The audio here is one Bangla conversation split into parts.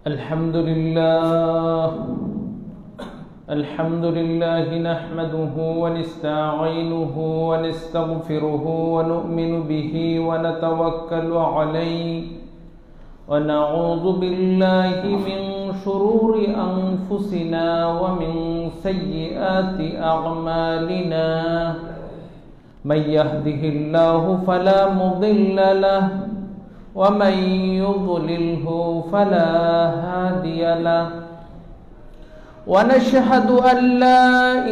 الحمد لله نحمده ونستعينه ونستغفره ونؤمن به ونتوكل عليه ونعوذ بالله من شرور أنفسنا ومن سيئات أعمالنا من يهده الله فلا مضل له ومن يضلله فلا هادي له ونشهد أن لا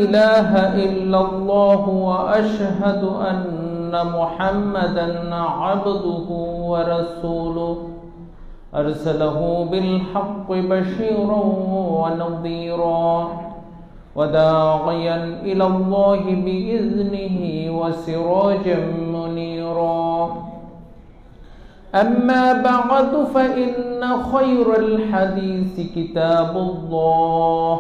إله إلا الله وأشهد أن محمدا عبده ورسوله أرسله بالحق بشيرا ونذيرا وداعيا إلى الله بإذنه وسراجا منيرا أما بعد فإن خير الحديث كتاب الله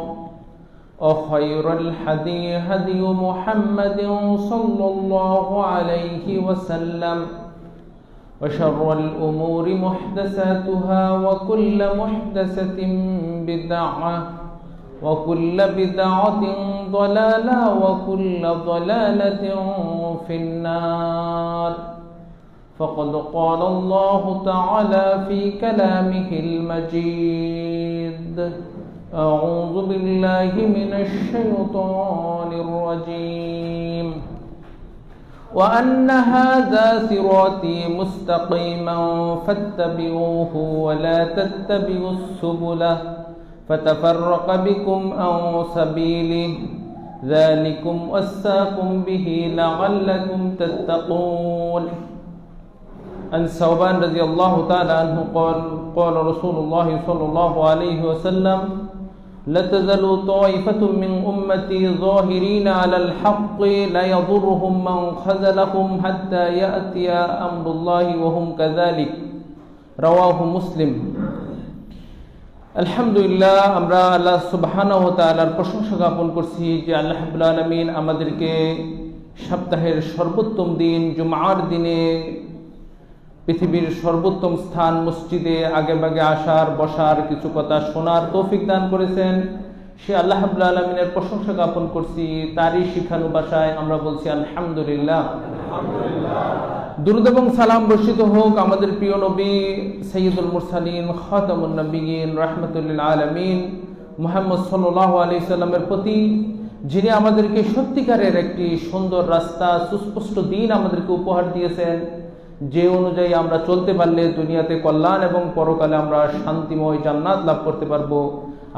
وخير الهدي هدي محمد صلى الله عليه وسلم وشر الأمور محدثاتها وكل محدثة بدعة وكل بدعة ضلالة وكل ضلالة في النار فقد قال الله تعالى في كلامه المجيد أعوذ بالله من الشيطان الرجيم وأن هذا صراطي مستقيما فاتبعوه ولا تتبعوا السبل فتفرق بكم عن سبيله ذلكم وصاكم به لعلكم تتقون عن ثوبان رضي الله تعالى عنه قال رسول الله صلى الله عليه وسلم لا تزال طائفة من أمتي ظاهرين على الحق لا يضرهم من خذلهم حتى يأتي أمر الله وهم كذلك رواه مسلم আলহামদুলিল্লাহ আমরা আল্লাহ সুবহানাহু ওয়া তাআলার প্রশংসা জ্ঞাপন করছি যে আল্লাহ রাব্বুল আলামিন আমাদেরকে সপ্তাহের সর্বোত্তম দিন জুমার দিনে পৃথিবীর সর্বোত্তম স্থান মসজিদে আগেভাগে আসার বসার কিছু কথা শোনার তৌফিক দান করেছেন। সে আল্লাহ রাব্বুল আলামিনের প্রশংসা জ্ঞাপন করছি, তারই শিখানো ভাষায় আমরা বলছি আলহামদুলিল্লাহ। দুরূদ এবং সালাম বর্ষিত হোক আমাদের প্রিয় নবী সাইয়্যিদুল মুরসালিন খাতামুন নবিয়্যিন রাহমাতুল লিল আলামিন মুহাম্মদ সাল্লাল্লাহু আলাইহি সাল্লামের প্রতি, যিনি আমাদেরকে সত্যিকারের একটি সুন্দর রাস্তা সুস্পষ্ট দিন আমাদেরকে উপহার দিয়েছেন, যে অনুযায়ী আমরা চলতে পারলে দুনিয়াতে কল্যাণ এবং পরকালে আমরা শান্তিময় জান্নাত লাভ করতে পারবো।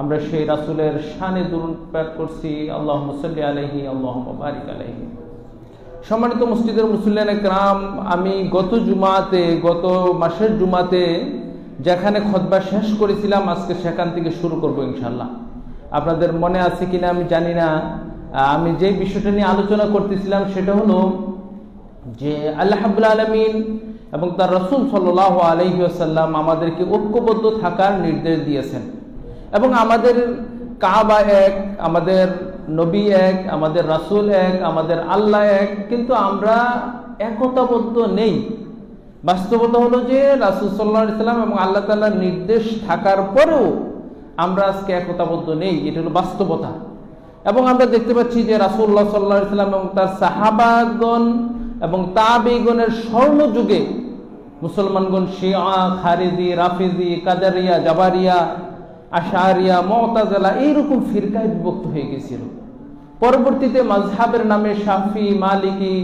আমরা সেই রাসূলের শানে দুরূদ পাঠ করছি, আল্লাহুম্মা সাল্লি আলাইহি আল্লাহুম্মা বারিক আলাইহি। সম্মানিত মসজিদের মুসল্লিয়ানে কেরাম, আমি গত মাসের জুমাতে যেখানে খুতবা শেষ করেছিলাম আজকে সেখান থেকে শুরু করব ইনশাআল্লাহ। আপনাদের মনে আছে কিনা আমি জানি না, আমি যে বিষয়টা নিয়ে আলোচনা করতেছিলাম সেটা হলো যে আল্লাহ রাব্বুল আলামিন এবং তার রাসূল সাল্লাল্লাহু আলাইহি ওয়াসাল্লাম আমাদেরকে ঐক্যবদ্ধ থাকার নির্দেশ দিয়েছেন এবং আমাদের কাবা এক, আমাদের নবী এক, আমাদের রাসূল এক, আমাদের আল্লাহ এক, কিন্তু আমরা একতাবদ্ধ নেই। বাস্তবতা হলো যে রাসূল সাল্লাল্লাহু আলাইহি ওয়াসাল্লাম এবং আল্লাহ তাআলার নির্দেশ থাকার পরেও আমরা আজকে একতাবদ্ধ নেই, এটা হলো বাস্তবতা। এবং আমরা দেখতে পাচ্ছি যে রাসূলুল্লাহ সাল্লাল্লাহু আলাইহি ওয়াসাল্লাম এবং তার সাহাবাগণ এবং তাবেঈগণের স্বর্ণ যুগে মুসলমানগণ শিয়া, খারিজি, রাফিজি, কাদারিয়া, জাবারিয়া, আশআরিয়া, মুতাজিলা এইরকম ফিরকায় বিভক্ত হয়ে গিয়েছিল। পরবর্তীতে মাযহাবের নামে শাফি, মালিকি,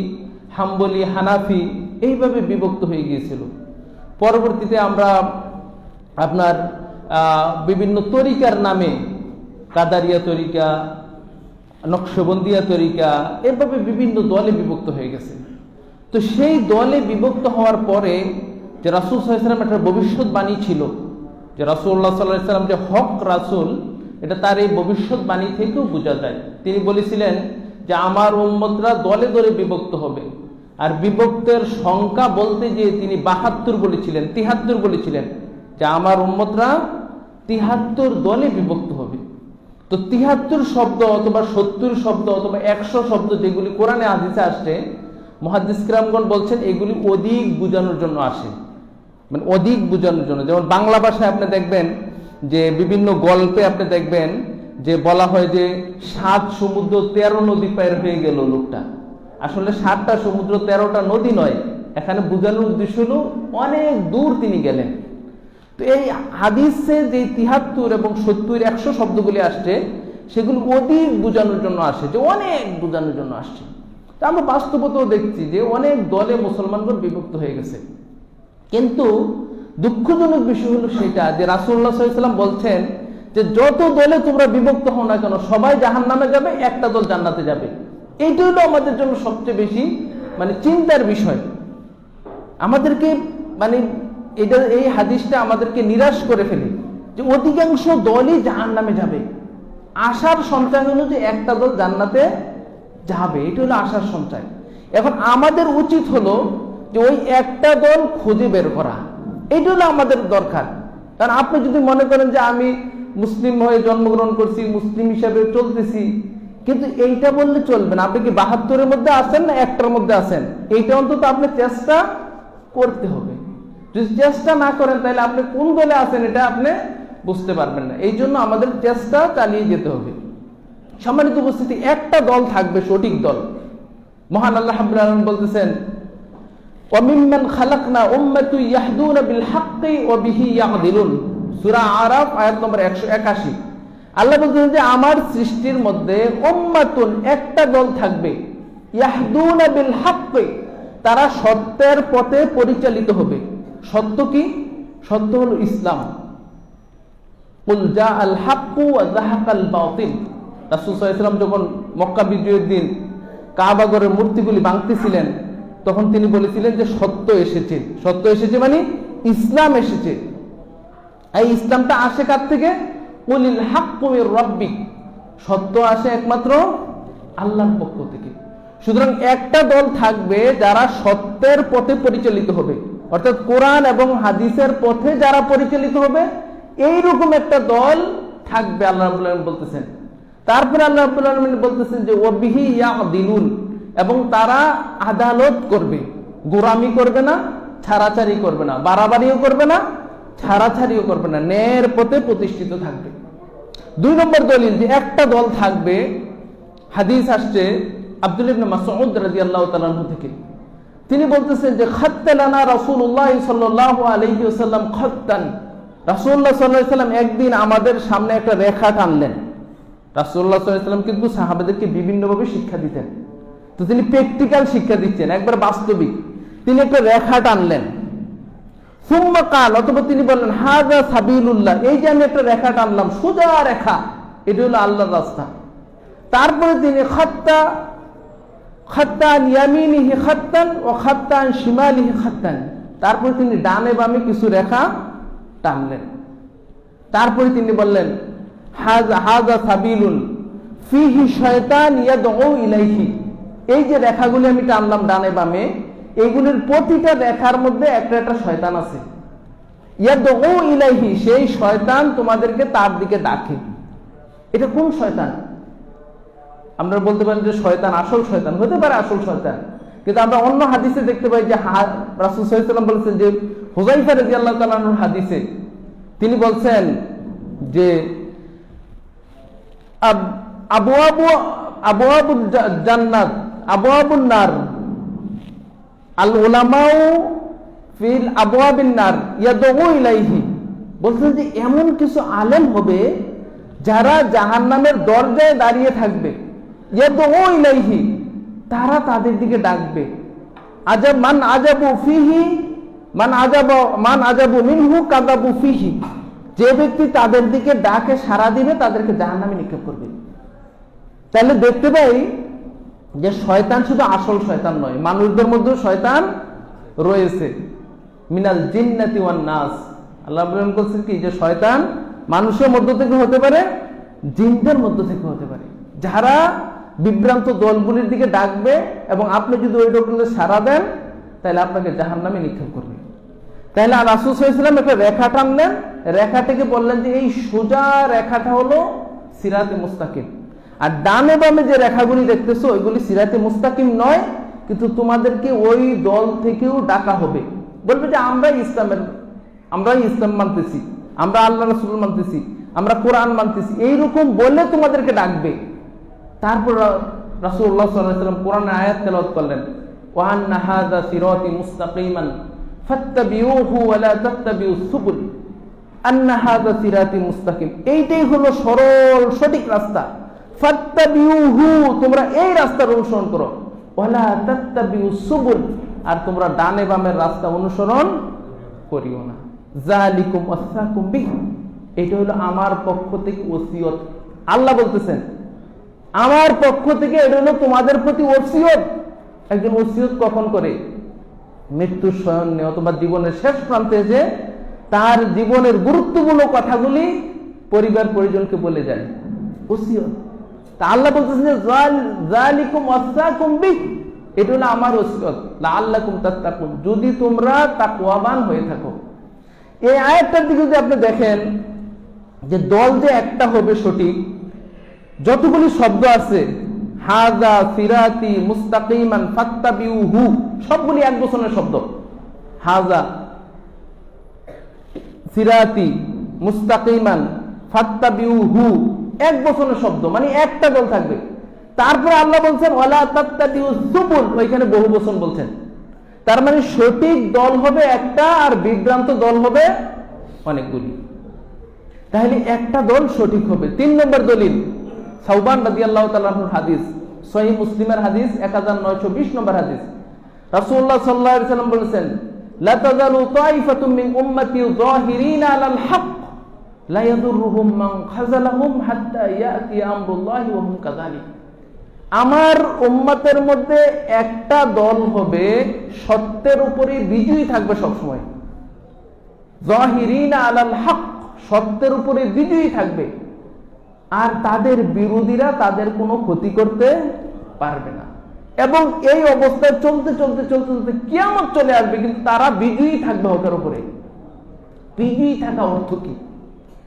হাম্বলি, হানাফি এইভাবে বিভক্ত হয়ে গিয়েছিল। পরবর্তীতে আমরা আপনার বিভিন্ন তরিকার নামে কাদারিয়া তরিকা, নকশবন্দিয়া তরিকা এভাবে বিভিন্ন দলে বিভক্ত হয়ে গেছে। তো সেই দলে বিভক্ত হওয়ার পরে যে রাসূল সাল্লাল্লাহু আলাইহি ওয়াসাল্লাম একটা ভবিষ্যৎবাণী ছিল যে রাসূলুল্লাহ সাল্লাল্লাহু আলাইহি ওয়াসাল্লাম যে হক রাসূল, এটা তার এই ভবিষ্যৎবাণী থেকেও বোঝা যায়। তিনি বলেছিলেন যে আমার উম্মতরা দলে দলে বিভক্ত হবে, আর বিভক্তের সংখ্যা বলতে যে তিনি ৭২ বলেছিলেন, ৭৩ বলেছিলেন যে আমার উম্মতরা ৭৩ দলে বিভক্ত হবে। তো ৭৩ শব্দ অথবা ৭০ শব্দ অথবা ১০০ শব্দ যেগুলি কোরআনে হাদিসে আসছে, মুহাদ্দিস কিরামগণ বলছেন এগুলি অধিক বোঝানোর জন্য আসে, মানে অধিক বোঝানোর জন্য। যেমন বাংলা ভাষায় আপনি দেখবেন যে বিভিন্ন গল্পে আপনি দেখবেন যে বলা হয় যে 7 সমুদ্র 13 নদী পার হয়ে গেল লোকটা। আসলে 7টা সমুদ্র 13টা নদী নয়, এখানে বোঝানোর উদ্দেশ্য হলো অনেক দূর তিনি গেলেন। তো এই হাদিসে যে 73 এবং 70 100 শব্দগুলি আসছে, সেগুলো অধিক বোঝানোর জন্য আসে, যে অনেক বোঝানোর জন্য আসছে। তা আমরা বাস্তবতাও দেখছি যে অনেক দলে মুসলমানগণ বিভক্ত হয়ে গেছে। কিন্তু দুঃখজনক বিষয় হলো সেটা যে রাসূলুল্লাহ সাল্লাল্লাহু আলাইহি ওয়াসাল্লাম বলছেন যে যত দলে তোমরা বিভক্ত হও না কেন, সবাই জাহান্নামে যাবে, একটা দল জান্নাতে যাবে। এইটা হলো আমাদের জন্য সবচেয়ে বেশি চিন্তার বিষয়। আমাদেরকে এই হাদিসটা আমাদেরকে নিরাশ করে ফেলে যে অধিকাংশ দলই জাহান্নামে যাবে। আশার সঞ্চয় হলো যে একটা দল জান্নাতে যাবে, এটা হলো আশার সঞ্চয়। এখন আমাদের উচিত হলো যে ওই একটা দল খুঁজে বের করা, এটা হলো আমাদের দরকার। কারণ আপনি যদি মনে করেন যে আমি মুসলিম হয়ে জন্মগ্রহণ করছি, মুসলিম হিসাবে চলতেছি, কিন্তু এইটা বললে চলবে না। আপনি কি 72-এর মধ্যে আছেন না একটার মধ্যে আছেন, এইটা অন্তত আপনি চেষ্টা করতে হবে। যদি চেষ্টা না করেন তাহলে আপনি কোন দলে আছেন এটা আপনি বুঝতে পারবেন না। এই জন্য আমাদের চেষ্টা চালিয়ে যেতে হবে। সম্মানিত উপস্থিতি, একটা দল থাকবে, সঠিক দল। মহান আল্লাহ রাব্বুল আলামিন বলতেছেন, وَمِمَّنْ خَلَقْنَا أُمَّةً يَهْدُونَ بِالْحَقِّ وَبِهِ يَعْدِلُونَ, সূরা আরাফ আয়াত নম্বর 181। আল্লাহ বলতেছেন যে আমার সৃষ্টির মধ্যে উম্মাতুন, একটা দল থাকবে, ইয়াহদুনা বিল হক, তারা সত্যের পথে পরিচালিত হবে। সত্য কি? সত্য হলো ইসলাম। কুল জাআল হাক্কু ওয়া যাহাকাল বাতিল। রাসূল সাল্লাল্লাহু আলাইহি ওয়াসাল্লাম যখন মক্কা বিজয়ের দিন কাবা ঘরের মূর্তিগুলি ভাঙতেছিলেন, তখন তিনি বলেছিলেন যে সত্য এসেছে। সত্য এসেছে মানে ইসলাম এসেছে। এই ইসলামটা আসে কার থেকে? কুলিল হাক্কু মির রাব্বিক, সত্য আসে একমাত্র আল্লাহর পক্ষ থেকে। সুতরাং একটা দল থাকবে যারা সত্যের পথে পরিচালিত হবে, অর্থাৎ কোরআন এবং হাদিসের পথে যারা পরিচালিত হবে, এইরকম একটা দল থাকবে আল্লাহ রাব্বুল আলামিন বলতেছেন। তারপরে আল্লাহ রাব্বুল আলামিন বলতেছেন যে ওয়াবিহি ইয়াদিলুন, এবং তারা আদালত করবে, গোরামি করবে না, ছাড়াছাড়ি করবে না, বাড়াবাড়িও করবে না, ছাড়াছাড়িও করবে না, ন্যায়ের পথে প্রতিষ্ঠিত থাকবে। 2 নম্বর দলিল যে একটা দল থাকবে, হাদিস আসছে আব্দুল্লাহ ইবনে মাসউদ রাদিয়াল্লাহু তাআলা আনহু থেকে। তিনি বলতেছেন যে খাত্তালানা রাসূলুল্লাহ সাল্লাল্লাহু আলাইহি ওয়াসাল্লাম খাত্তান, রাসূলুল্লাহ সাল্লাল্লাহু আলাইহি ওয়াসাল্লাম একদিন আমাদের সামনে একটা রেখা টানলেন। রাসূলুল্লাহ সাল্লাল্লাহু আলাইহি ওয়াসাল্লাম কিন্তু সাহাবাদেরকে বিভিন্নভাবে শিক্ষা দিতেন, তো তিনি প্র্যাকটিক্যাল শিক্ষা দিচ্ছেন, একবার বাস্তবিক। তিনি একটা রেখা টানলেন। সুম্মা কাল, অথবা তিনি বললেন হাযা সাবিলুল্লাহ, এই যে আমি একটা রেখা টানলাম, সোজা রেখা, এটা হলো আল্লাহর রাস্তা। তারপরে তিনি খাত্তান ইয়ামিনিহি খাত্তান ওয়া খাত্তান শিমালিহি খাত্তান, তারপরে তিনি ডানে বামে কিছু রেখা টানলেন। তারপরে তিনি বললেন হাযা সাবিলুন ফিহি শয়তান ইয়াদউ ইলাইহি, এই যে রেখাগুলি আমি টানলাম ডানে বামে, এইগুলির প্রতিটা রেখার মধ্যে একটা একটা শয়তান আছে। ইয়াদউ ইলাইহি, সেই শয়তান তোমাদেরকে তার দিকে ডাকে। এটা কোন শয়তান? আমরা বলতে পারি যে শয়তান, আসল শয়তান হতে পারে, আসল শয়তান। কিন্তু আমরা অন্য হাদিসে দেখতে পাই যে রাসূল সাল্লাল্লাহু আলাইহি ওয়াসাল্লাম বলেছেন যে হুযায়ফা রাদিয়াল্লাহু তাআলা আনহুর হাদিসে তিনি বলছেন যে আবওয়াবুল জান্নাত আবওয়াবুন নার আল উলামাউ ফিল আবওয়াবিন নার ইয়াদউ ইলাইহি, বলছেন যে এমন কিছু আলেম হবে যারা জাহান্নামের দরজায় দাঁড়িয়ে থাকবে, ইয়াদউ ইলাইহি, তারা তাদের দিকে ডাকবে। আজাব মান আজাবু ফিহি মান আজাবু মিনহু কাযাবু ফিহি, যে ব্যক্তি তাদের দিকে ডাকে সাড়া দিবে তাদেরকে জাহান্নামে নিক্ষেপ করবে। তাহলে দেখতে পাই যে শয়তান শুধু আসল শয়তান নয়, মানুষদের মধ্যেও শয়তান রয়েছে। মিনাল জিন্নাতি ওয়ান নাস, আল্লাহ বলেন বলছেন কি যে শয়তান মানুষের মধ্য থেকে হতে পারে, জিনদের মধ্য থেকে হতে পারে, যারা বিভ্রান্ত দলগুলির দিকে ডাকবে, এবং আপনি যদি ওই দলগুলো সাড়া দেন তাহলে আপনাকে জাহান্নামে নিক্ষেপ করবে। তাহলে রাসূল সাল্লাল্লাহু আলাইহি ওয়াসাল্লাম একটা রেখা টানলেন, রেখাটাকে বললেন যে এই সোজা রেখাটা হলো সিরাতে মুস্তাকিম, আর ডানে বামে যে রেখাগুলি দেখতেছো ওইগুলি সিরাতে মুস্তাকিম নয়, কিন্তু তোমাদেরকে ওই দল থেকেও ডাকা হবে। বলবে যে আমরাই ইসলাম মানতেছি, আমরা আল্লাহ রাসূল মানতেছি, আমরা কোরআন মানতেছি, এইরকম বলে তোমাদেরকে ডাকবে। তারপর রাসূলুল্লাহ সাল্লাল্লাহু আলাইহি ওয়াসাল্লাম কোরআনের আয়াত তেলাওয়াত করলেন, ওয়া আন্না হাযা সিরাতি মুস্তাকিমান ফাত্তাবিউহু ওয়া লা তাত্তাবিউস সুবুল আন্না হাযা সিরাতি মুস্তাকিম। এইটাই হলো সরল সঠিক রাস্তা। ফাত্তাবিউহু, তোমরা এই রাস্তার অনুসরণ করো, ওয়া লা তাত্তাবিউস সুবুল, আর তোমরা ডানে বামের রাস্তা অনুসরণ করিও না। যালিকুম ওয়াসাকুম বিহি, এটা হলো আমার পক্ষ থেকে ওসিয়ত। আল্লাহ বলতেছেন আমার পক্ষ থেকে এটা হলো তোমাদের প্রতি ওসিয়ত। একজন ওসিয়ত কখন করে? মৃত্যুর শয়নে অথবা জীবনের শেষ প্রান্তে যে তার জীবনের গুরুত্বপূর্ণ কথাগুলি পরিবার পরিজনকে বলে যায়, ওসিয়ত। তা আল্লাহ বলতেছেন যে যালিকুম ওয়াসাকুম বিহি, এটা হলো আমার ওসিয়ত, লাআল্লাকুম তাত্তাকুন, যদি তোমরা তাকওয়াবান হয়ে থাকো। এই আয়াতটার দিকে যদি আপনি দেখেন যে দল যে একটা হবে সঠিক, যতগুলি শব্দ আছে হাযা সিরাতি মুস্তাকিমান ফাত্তাবিউহু, সবগুলি এক বচনের শব্দ। হাযা সিরাতি মুস্তাকিমান ফাত্তাবিউহু, এক বচনের শব্দ, মানে একটা দল থাকবে। তারপর আল্লাহ বলছেন ওয়ালা তাত্তাবিউস সুবুল, ওইখানে বহু বচন বলছেন। তার মানে সঠিক দল হবে একটা, আর বিভ্রান্ত দল হবে অনেকগুলি। তাহলে একটা দল সঠিক হবে। 3 নম্বর দলিল সাউবান রাদিয়াল্লাহু তাআলা আনহুর হাদিস, সহিহ মুসলিমের হাদিস 1920 নম্বর হাদিস। রাসূলুল্লাহ সাল্লাল্লাহু আলাইহি ওয়াসাল্লাম বলেছেন লা তাযালু তাইফাতুম মিন উম্মতি যাহিরিনা আলাল হক লা ইয়াদুররুহুম মান খাযালাহুম হাত্তা ইয়াতি আমরুল্লাহি ওয়া হুম কাযালিক। আমার উম্মতের মধ্যে একটা দল হবে সত্যের উপরে বিজয়ী থাকবে সবসময়। যাহিরিনা আলাল হক, সত্যের উপরে বিজয়ী থাকবে, আর তাদের বিরোধীরা তাদের কোনো ক্ষতি করতে পারবে না। এবং এই অবস্থায় চলতে চলতে চলতে চলতে কিয়ামত চলে আসবে, কিন্তু তারা বিজয়ী থাকবে হকের উপরে। বিজয়ী থাকা অর্থ কি?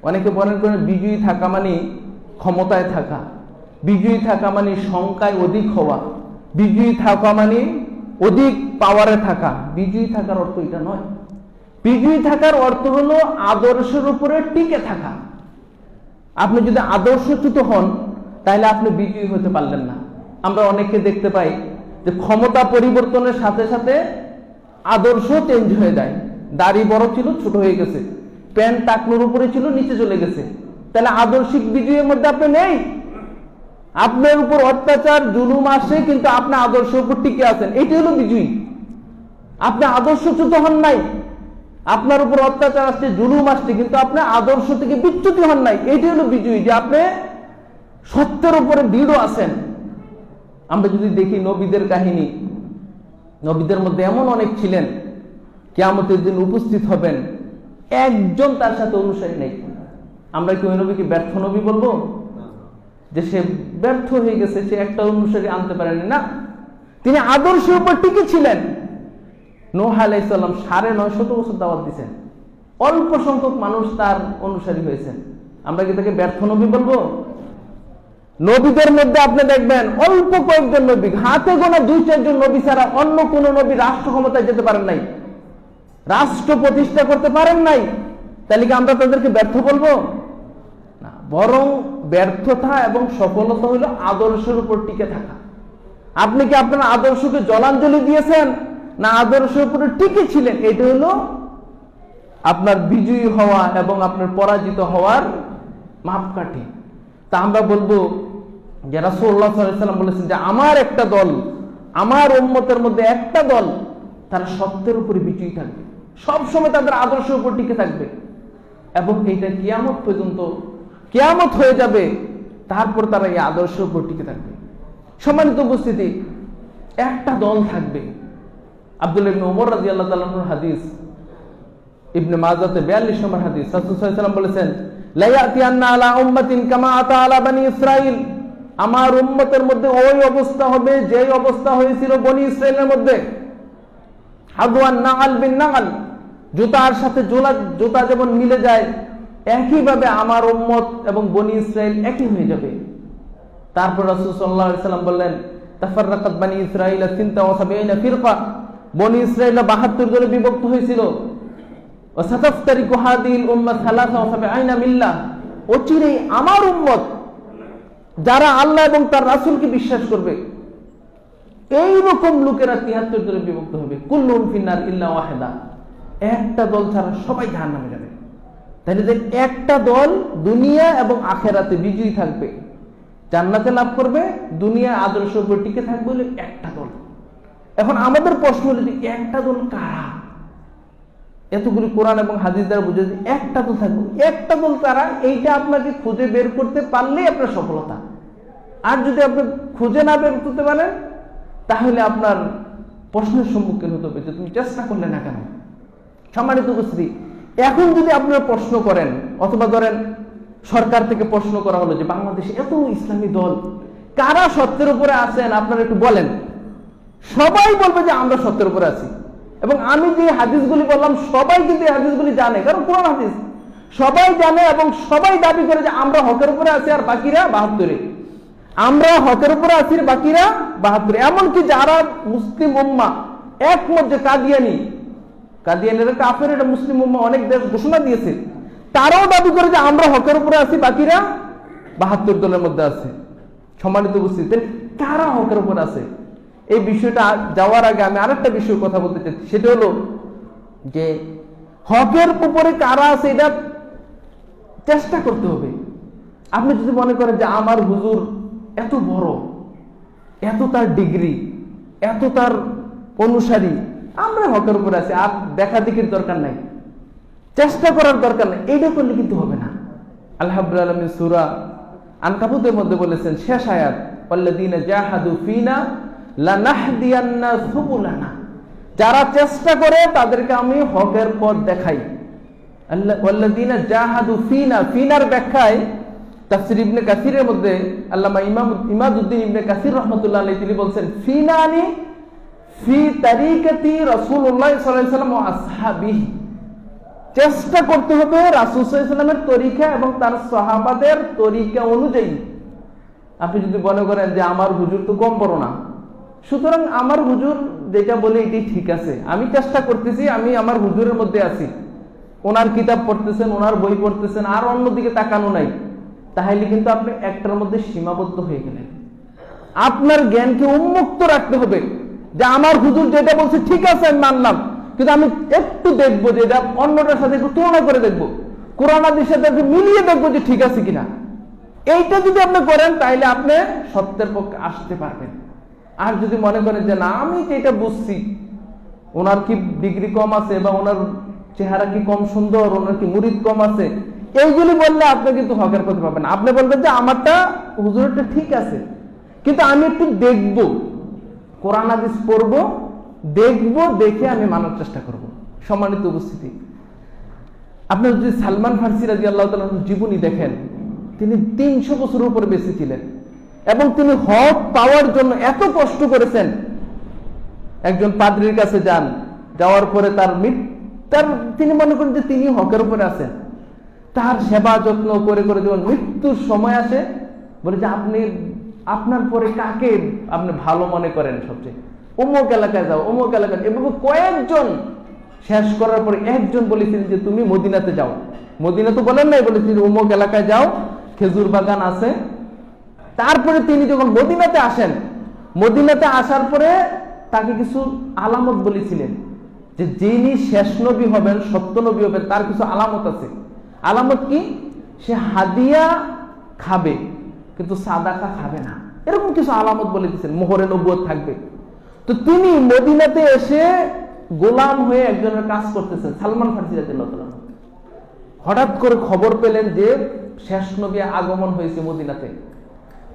অনেকে মনে করেন বিজয়ী থাকা মানে ক্ষমতায় থাকা, বিজয়ী থাকা মানে সংখ্যায় অধিক হওয়া, বিজয়ী থাকা মানে অধিক পাওয়ারে থাকা। বিজয়ী থাকার অর্থ এটা নয়। বিজয়ী থাকার অর্থ হলো আদর্শের উপরে টিকে থাকা। আপনি যদি আদর্শচ্যুত হন তাহলে আপনি বিজয়ী হতে পারলেন না। আমরা অনেককে দেখতে পাই যে ক্ষমতা পরিবর্তনের সাথে সাথে আদর্শ চেঞ্জ হয়ে যায়। দাড়ি বড় ছিল, ছোট হয়ে গেছে, প্যান্ট টাকনুর উপরে ছিল, নিচে চলে গেছে। তাহলে আদর্শিক বিজয়ের মধ্যে আপনি নেই। আপনার উপর অত্যাচার জুলুম আসে, কিন্তু আপনি আদর্শের উপর টিকে আছেন, এটি হলো বিজয়ী। আপনি আদর্শচ্যুত হন নাই, আপনার উপর অত্যাচার আসছে, জুলুম আসছে, কিন্তু আপনি আদর্শ থেকে বিচ্যুতি হন নাই, এটি হলো বিজয়ী, যে আপনি সত্যের উপরে দৃঢ় আছেন। আমরা যদি দেখি নবীদের কাহিনী, নবীদের মধ্যে এমন অনেক ছিলেন কিয়ামতের দিন উপস্থিত হবেন, একজন তার সাথে অনুসারী নেই। আমরা কি ওই নবীকে ব্যর্থ নবী বলবো যে সে ব্যর্থ হয়ে গেছে, সে একটা অনুসারী আনতে পারেনি? না, তিনি আদর্শের উপর টিকে ছিলেন। নূহ আলাইহিস সালাম 950 বছর দাওয়াত দিয়েছেন, অল্প সংখ্যক মানুষ তার অনুসারী হয়েছেন। আমরা কি তাকে ব্যর্থ নবী বলবো? নবীদের মধ্যে আপনি দেখবেন অল্প কয়েকজন নবী, হাতে গোনা 2-4 জন নবী ছাড়া অন্য কোন নবী রাষ্ট্র ক্ষমতায় যেতে পারেন নাই, রাষ্ট্র প্রতিষ্ঠা করতে পারেন নাই। তাহলে কি আমরা তাদেরকে ব্যর্থ বলবো? না, বরং ব্যর্থতা এবং সফলতা হলো আদর্শের উপর টিকে থাকা। আপনি কি আপনার আদর্শকে জলাঞ্জলি দিয়েছেন, না আদর্শের উপরে টিকে ছিলেন? এটা হলো আপনার বিজয়ী হওয়া এবং আপনার পরাজিত হওয়ার মাপকাঠি। তা আমরা বলবো যে রাসূলুল্লাহ সাল্লাল্লাহু আলাইহি ওয়াসাল্লাম বলেছেন যে আমার একটা দল, আমার উম্মতের মধ্যে একটা দল, তারা সত্যের উপরে বিজয়ী থাকবে, সবসময় তাদের আদর্শের উপর টিকে থাকবে, এবং এইটা কিয়ামত পর্যন্ত, কিয়ামত হয়ে যাবে, তারপর তারা এই আদর্শের উপর টিকে থাকবে। সম্মানিত উপস্থিতি, একটা দল থাকবে। আব্দুল্লাহ ইবনে ওমর রাদিয়াল্লাহু তাআলা আনহুর হাদিস, ইবনে মাজাতে 42 নম্বর হাদিস, রাসূল সাল্লাল্লাহু আলাইহি ওয়াসাল্লাম বলেছেন লা ইয়াতিয়ান্না আলা উম্মাতিন কামা আতা আলা বনি ইসরাঈল, আমার উম্মতের মধ্যে ওই অবস্থা হবে যেই অবস্থা হয়েছিল বনি ইসরাঈলের মধ্যে। হাদওয়ান নাআল বিন নাআল, জুতার সাথে জুতা যেমন মিলে যায়, একইভাবে আমার উম্মত এবং বনি ইসরাঈল একই হয়ে যাবে। তারপর রাসূল সাল্লাল্লাহু আলাইহি ওয়াসাল্লাম বললেন তাফাররাকাত বনি ইসরাঈল 73 ফিরকা, বনি ইসরাঈল 72 দলে বিভক্ত হয়েছিল। ওয়া সাতাফতারিকু হাদিহিল উম্মাহ 73 মিল্লাহ, অচিরেই আমার উম্মত যারা আল্লাহ এবং তার রাসূলকে বিশ্বাস করবে এই রকম লোকেরা 73 দলে বিভক্ত হবে। কুল্লুহুম ফিন্নার ইল্লা ওয়াহিদা, একটা দল ছাড়া সবাই জাহান্নামে যাবে। তাহলে যে একটা দল দুনিয়া এবং আখেরাতে বিজয়ী থাকবে, জান্নাতে লাভ করবে, দুনিয়া আদর্শের উপর টিকে থাকবে বলে একটা দল। এখন আমাদের প্রশ্ন হলো যে একটা দল কারা? এতগুলি কোরআন এবং হাদিস দ্বারা বুঝে যে একটা দল থাকবে, একটা দল কারা এইটা আপনাকে খুঁজে বের করতে পারলেই আপনার সফলতা। আর যদি আপনি খুঁজে না বের করতে পারেন তাহলে আপনার প্রশ্নের সম্মুখীন হতে হবে যে তুমি চেষ্টা করলে না কেন। সম্মানিত উপস্থিতি, এখন যদি আপনারা প্রশ্ন করেন অথবা ধরেন সরকার থেকে প্রশ্ন করা হলো যে বাংলাদেশে এত ইসলামী দল, কারা সত্যের উপরে আছেন আপনারা একটু বলেন, সবাই বলবে যে আমরা সত্যের উপরে আছি। এবং আমি যে হাদিসগুলি বললাম সবাই কিন্তু এই হাদিসগুলি জানে, কারণ কোরআন হাদিস সবাই জানে এবং সবাই দাবি করে যে আমরা হকের উপরে আছি আর বাকিরা 72-এ। আমরা হকের উপরে আছি বাকিরা 72। এমনকি যারা মুসলিম উম্মাহ একমত যে কাদিয়ানিরা কাফের, এটা মুসলিম উম্মাহ অনেক দেশ ঘোষণা দিয়েছে, তারাও দাবি করে যে আমরা হকের উপরে আছি বাকিরা 72 দলের মধ্যে আছে। সম্মানিত উপস্থিতি, কারা হকের উপরে আছে এই বিষয়টা যাওয়ার আগে আমি আরেকটা বিষয় কথা বলতে চাচ্ছি, সেটা হলো যে হকের উপরে কারা আছে এটা চেষ্টা করতে হবে। আপনি যদি মনে করেন যে আমার হুজুর এত বড়, এত তার ডিগ্রি, এত তার অনুসারী, আমরা হকের উপরে আছি, আর দেখা দেখির দরকার নাই, চেষ্টা করার দরকার নাই, এইটা করলে কিন্তু হবে না। আল্লাহ রাব্বুল আলামিন সূরা আনকাবুতের মধ্যে বলেছেন, শেষ আয়াত, ওয়াল্লাযীনা জাহাদু ফিনা লানাহদিয়ান্না সুবুলানা, যারা চেষ্টা করে তাদেরকে আমি হকের পথ দেখাই। ওয়াল্লাযীনা জাহাদু ফিনা, ফিনার ব্যাখ্যায় তাফসীর ইবনে কাসিরের মধ্যে আল্লামা ইমাদউদ্দিন ইবনে কাসির রাহমাতুল্লাহ আলাইহি তিনি বলছেন, ফিনানি ফি তারিকাতি রাসূলুল্লাহ সাল্লাল্লাহু আলাইহি ওয়াসাল্লাম ওয়া আসহাবিহি, চেষ্টা করতে হবে রাসূল সাল্লাল্লাহু আলাইহি ওয়াসাল্লামের তরিকা এবং তার সাহাবাদের তরিকা অনুযায়ী। আপনি যদি মনে করেন যে আমার হুজুর তো কম বড় না, সুতরাং আমার হুজুর যেটা বলে এটি ঠিক আছে, আমি চেষ্টা করতেছি, আমি আমার হুজুরের মধ্যে আছি, ওনার কিতাব পড়তেছেন, ওনার বই পড়তেছেন, আর অন্যদিকে তাকানো নাই, তাহলে কিন্তু আপনি একটার মধ্যে সীমাবদ্ধ হয়ে গেলেন। আপনার জ্ঞানকে উন্মুক্ত রাখতে হবে যে আমার হুজুর যেটা বলছে ঠিক আছে আমি মানলাম, কিন্তু আমি একটু দেখবো যে এটা অন্যটার সাথে একটু তুলনা করে দেখবো, কোরআন হাদিসের সাথে একটু মিলিয়ে দেখবো যে ঠিক আছে কিনা। এইটা যদি আপনি করেন তাহলে আপনি সত্যের পক্ষে আসতে পারবেন। আর যদি মনে করেন যে না আমি যেটা বুঝছি, ওনার কি ডিগ্রি কম আছে বা ওনার চেহারা কি কম সুন্দর, ওনার কি মুরিদ কম আছে, এইগুলি বললে আপনি কিন্তু হকের পথে পাবেন। আপনি বলবেন যে আমারটা হুজুরেরটা ঠিক আছে, কিন্তু আমি একটু দেখবো, কোরআন হাদিস পড়বো, দেখবো, দেখে আমি মানার চেষ্টা করব। সম্মানিত উপস্থিতি, আপনি যদি সালমান ফারসি রাদিয়াল্লাহু তাআলা জীবনী দেখেন, তিনি 300 বছরের উপরে বেঁচে ছিলেন এবং তিনি হক পাওয়ার জন্য এত কষ্ট করেছেন। একজন পাদ্রীর কাছে যান, যাওয়ার পরে তিনি মনে করেন যে তিনি হকের উপরে আছেন, তার সেবা যত্ন করে করে যখন মৃত্যুর সময় আসে, বলে যে আপনি আপনার পরে কাকে আপনি ভালো মনে করেন সবচেয়ে, অমুক এলাকায় যাও, অমুক এলাকায়, এভাবে কয়েকজন শেষ করার পরে একজন বলেছিলেন যে তুমি মদিনাতে যাও। মদিনা তো বলেন নাই, বলেছিলেন অমুক এলাকায় যাও, খেজুর বাগান আছে। তারপরে তিনি যখন মদিনাতে আসেন, মদিনাতে আসার পরে তাকে কিছু আলামত বলেছিলেন যে যিনি শেষ নবী হবেন, সত্য নবী হবেন, তার কিছু আলামত আছে। আলামত কি? সে হাদিয়া খাবে কিন্তু সাদাকা খাবে না, এরকম কিছু আলামত বলে দিয়েছেন, মোহরে নবুয়ত থাকবে। তো তিনি মদিনাতে এসে গোলাম হয়ে একজনের কাজ করতেছেন, সালমান ফারসি রাদিয়াল্লাহু তাআলা। হঠাৎ করে খবর পেলেন যে শেষ নবী আগমন হয়েছে মদিনাতে।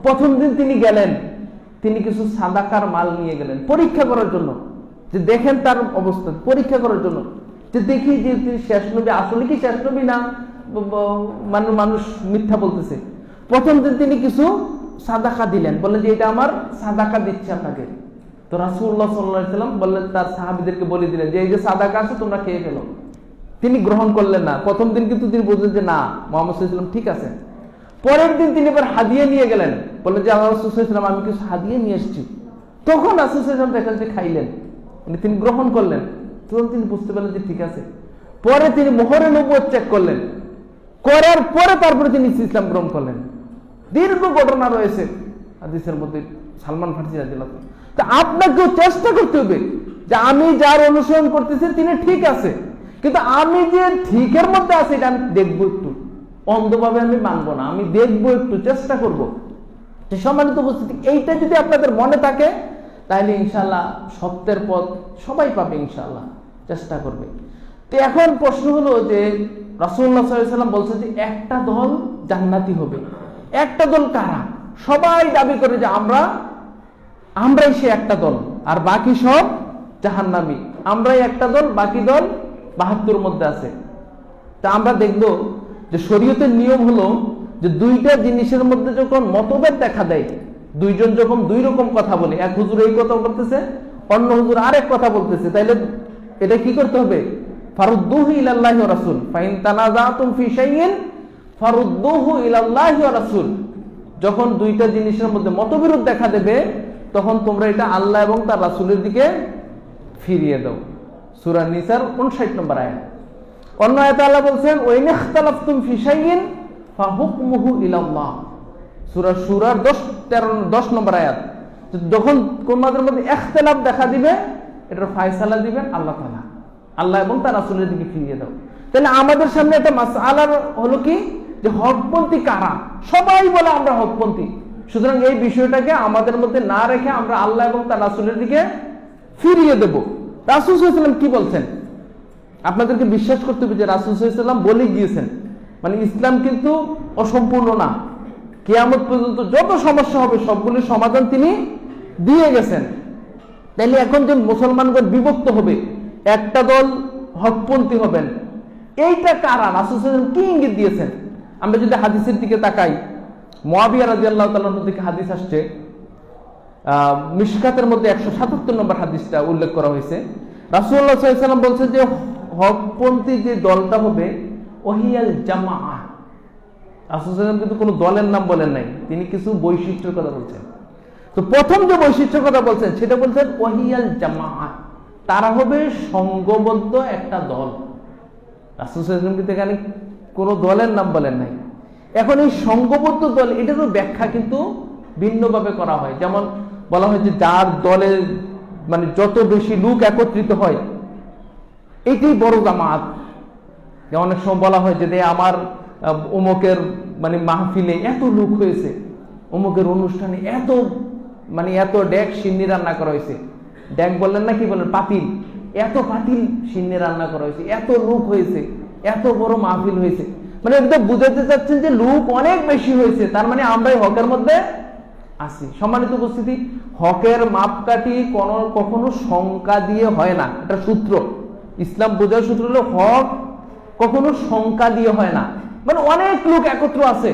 প্রথম দিন তিনি গেলেন, তিনি কিছু সাদাকার মাল নিয়ে গেলেন পরীক্ষা করার জন্য, যে দেখেন তার অবস্থা, পরীক্ষা করার জন্য, যে দেখি যে তিনি শেষ নবী, আসলে কি শেষ নবী না মানুষ মিথ্যা বলতেছে। প্রথম দিন তিনি কিছু সাদাকা দিলেন, বললেন যে এটা আমার সাদাকা দিচ্ছে আপনাকে। তো রাসূলুল্লাহ সাল্লাল্লাহু আলাইহি ওয়াসাল্লাম বললেন, তার সাহাবীদেরকে বলে দিলেন যে এই যে সাদাকা আছে তোমরা খেয়ে ফেলো। তিনি গ্রহণ করলেন না প্রথম দিন, কিন্তু তিনি বুঝলেন যে না, মুহাম্মদ সাল্লাল্লাহু আলাইহি ওয়াসাল্লাম ঠিক আছে। পরের দিন তিনি আবার হাদিয়া নিয়ে গেলেন, বললেন যে আল্লাহ রাসূল সাল্লাল্লাহু আলাইহি ওয়াসাল্লাম আমি কিছু হাদিয়া নিয়ে এসেছি। তখন রাসূল সাল্লাল্লাহু আলাইহি ওয়াসাল্লাম দেখলেন যে খাইলেন, তিনি গ্রহণ করলেন, তখন তিনি বুঝতে পারলেন যে ঠিক আছে। পরে তিনি মোহরে নবুয়ত চেক করলেন, করার পরে তারপরে তিনি ইসলাম গ্রহণ করলেন। দীর্ঘ ঘটনা রয়েছে হাদিসের মধ্যে সালমান ফারসি রাদিয়াল্লাহু তাআলা। তা আপনাকেও চেষ্টা করতে হবে যে আমি যার অনুসরণ করতেছি তিনি ঠিক আছে, কিন্তু আমি যে ঠিকের মধ্যে আছে এটা আমি দেখবো, একটু অন্ধভাবে আমি মানবো না, আমি দেখবো, একটু চেষ্টা করব। সম্মানিত উপস্থিতি, এইটা যদি আপনাদের মনে থাকে তাহলে ইনশাআল্লাহ সত্যের পথ সবাই পাবে, ইনশাআল্লাহ চেষ্টা করবে। তো এখন প্রশ্ন হলো যে রাসূলুল্লাহ সাল্লাল্লাহু আলাইহি ওয়াসাল্লাম বলছেন যে একটা দল জান্নাতি হবে। একটা দল কারা? সবাই দাবি করে যে আমরাই সে একটা দল, আর বাকি সব জাহান্নামী। আমরাই একটা দল, বাকি দল 72 মধ্যে আছে। তা আমরা দেখব যে শরীয়তের নিয়ম হলো যে দুইটা জিনিসের মধ্যে যখন মতভেদ দেখা দেয়, দুইজন যখন দুই রকম কথা বলে, এক হুজুর এই কথা বলতেছে, অন্য হুজুর আরেক কথা বলতেছে, তাইলে এটা কি করতে হবে? ফারুদ্দুহু ইলাল্লাহি ওয়া রাসূল, ফাইন তানাযাতুম ফি শাইইন ফারুদ্দুহু ইলাল্লাহি ওয়া রাসূল। যখন দুইটা জিনিসের মধ্যে মতবিরোধ দেখা দেবে তখন তোমরা এটা আল্লাহ এবং তার রাসূলের দিকে ফিরিয়ে দাও। সূরা নিসার 59 নম্বর আয়াত। অন্য আয়াতে আল্লাহ বলছেন ওয়া ইন ইখতালাফতুম ফি শাইইন ফাহুকমুহু ইলাল্লাহ। সূরা শুরার 10 নম্বর আয়াত। যখন তোমাদের মধ্যে ইখতিলাফ দেখা দিবে এটার ফয়সালা দিবেন আল্লাহ তাআলা, আল্লাহ এবং তার রাসূলের দিকে ফিরিয়ে দাও। তাহলে আমাদের সামনে একটা মাসআলার হলো কি যে হকপন্থী কারা? সবাই বলে আমরা হকপন্থী। সুতরাং এই বিষয়টাকে আমাদের মধ্যে না রেখে আমরা আল্লাহ এবং তার রাসূলের দিকে ফিরিয়ে দেব। রাসূল সাল্লাল্লাহু আলাইহি ওয়াসাল্লাম কি বলছেন? আপনাদেরকে বিশ্বাস করতে হবে যে রাসূল সাল্লাল্লাহু আলাইহি ওয়াসাল্লাম বলে গিয়েছেন, মানে ইসলাম কিন্তু অসম্পূর্ণ না। কিয়ামত পর্যন্ত যত সমস্যা হবে সবগুলির সমাধান তিনি দিয়ে গেছেন। তাইলে এখন যে মুসলমানগণ বিভক্ত হবে, একটা দল হকপন্থী হবেন, এইটা কারা? রাসূল সাল্লাল্লাহু আলাইহি ওয়াসাল্লাম কি ইঙ্গিত দিয়েছেন? আমরা যদি হাদিসের দিকে তাকাই, মুআবিয়া রাদিয়াল্লাহু তাআলার থেকে হাদিস আসছে, মিশকাতের মধ্যে 177 নম্বর হাদিসটা উল্লেখ করা হয়েছে। রাসূলুল্লাহ সাল্লাল্লাহু আলাইহি ওয়াসাল্লাম বলছেন যে হকপন্থী যে দলটা হবে ওহিয়াল জামাআহ। রাসূল সাল্লাল্লাহু আলাইহি ওয়াসাল্লাম কিন্তু কোনো দলের নাম বলেন নাই, তিনি কিছু বৈশিষ্ট্যের কথা বলছেন। তো প্রথম যে বৈশিষ্ট্যের কথা বলছেন সেটা বলছেন ওহিয়াল জামাআহ, তারা হবে সংঘবদ্ধ একটা দল। রাসূল সাল্লাল্লাহু আলাইহি ওয়াসাল্লাম কিন্তু এখানে কোনো দলের নাম বলেন নাই। এখন এই সংঘবদ্ধ দল এটারও ব্যাখ্যা কিন্তু ভিন্নভাবে করা হয়। যেমন বলা হয় যে যার দলে মানে যত বেশি লোক একত্রিত হয় এটাই বড় জামাত। অনেক সময় বলা হয় যে আমার অমুকের মানে মাহফিলে এত লোক হয়েছে, অমুকের অনুষ্ঠানে এত ডেক সিন্নি রান্না করা হয়েছে। ডেক বললেন না, কি বলেন, পাতিল, এত পাতিল সিন্নি রান্না করা হয়েছে, এত লোক হয়েছে, এত বড় মাহফিল হয়েছে। মানে এটা বুঝাতে চাচ্ছেন যে লোক অনেক বেশি হয়েছে, তার মানে আমরাই হকের মধ্যে আছি। সম্মানিত উপস্থিতি, হকের মাপকাঠি কখনো সংখ্যা দিয়ে হয় না, এটা সূত্র। ইসলাম বোঝার সূত্র হলো হক কখনো সংখ্যা দিয়ে হয় না। মানে অনেক লোক একত্র আছে,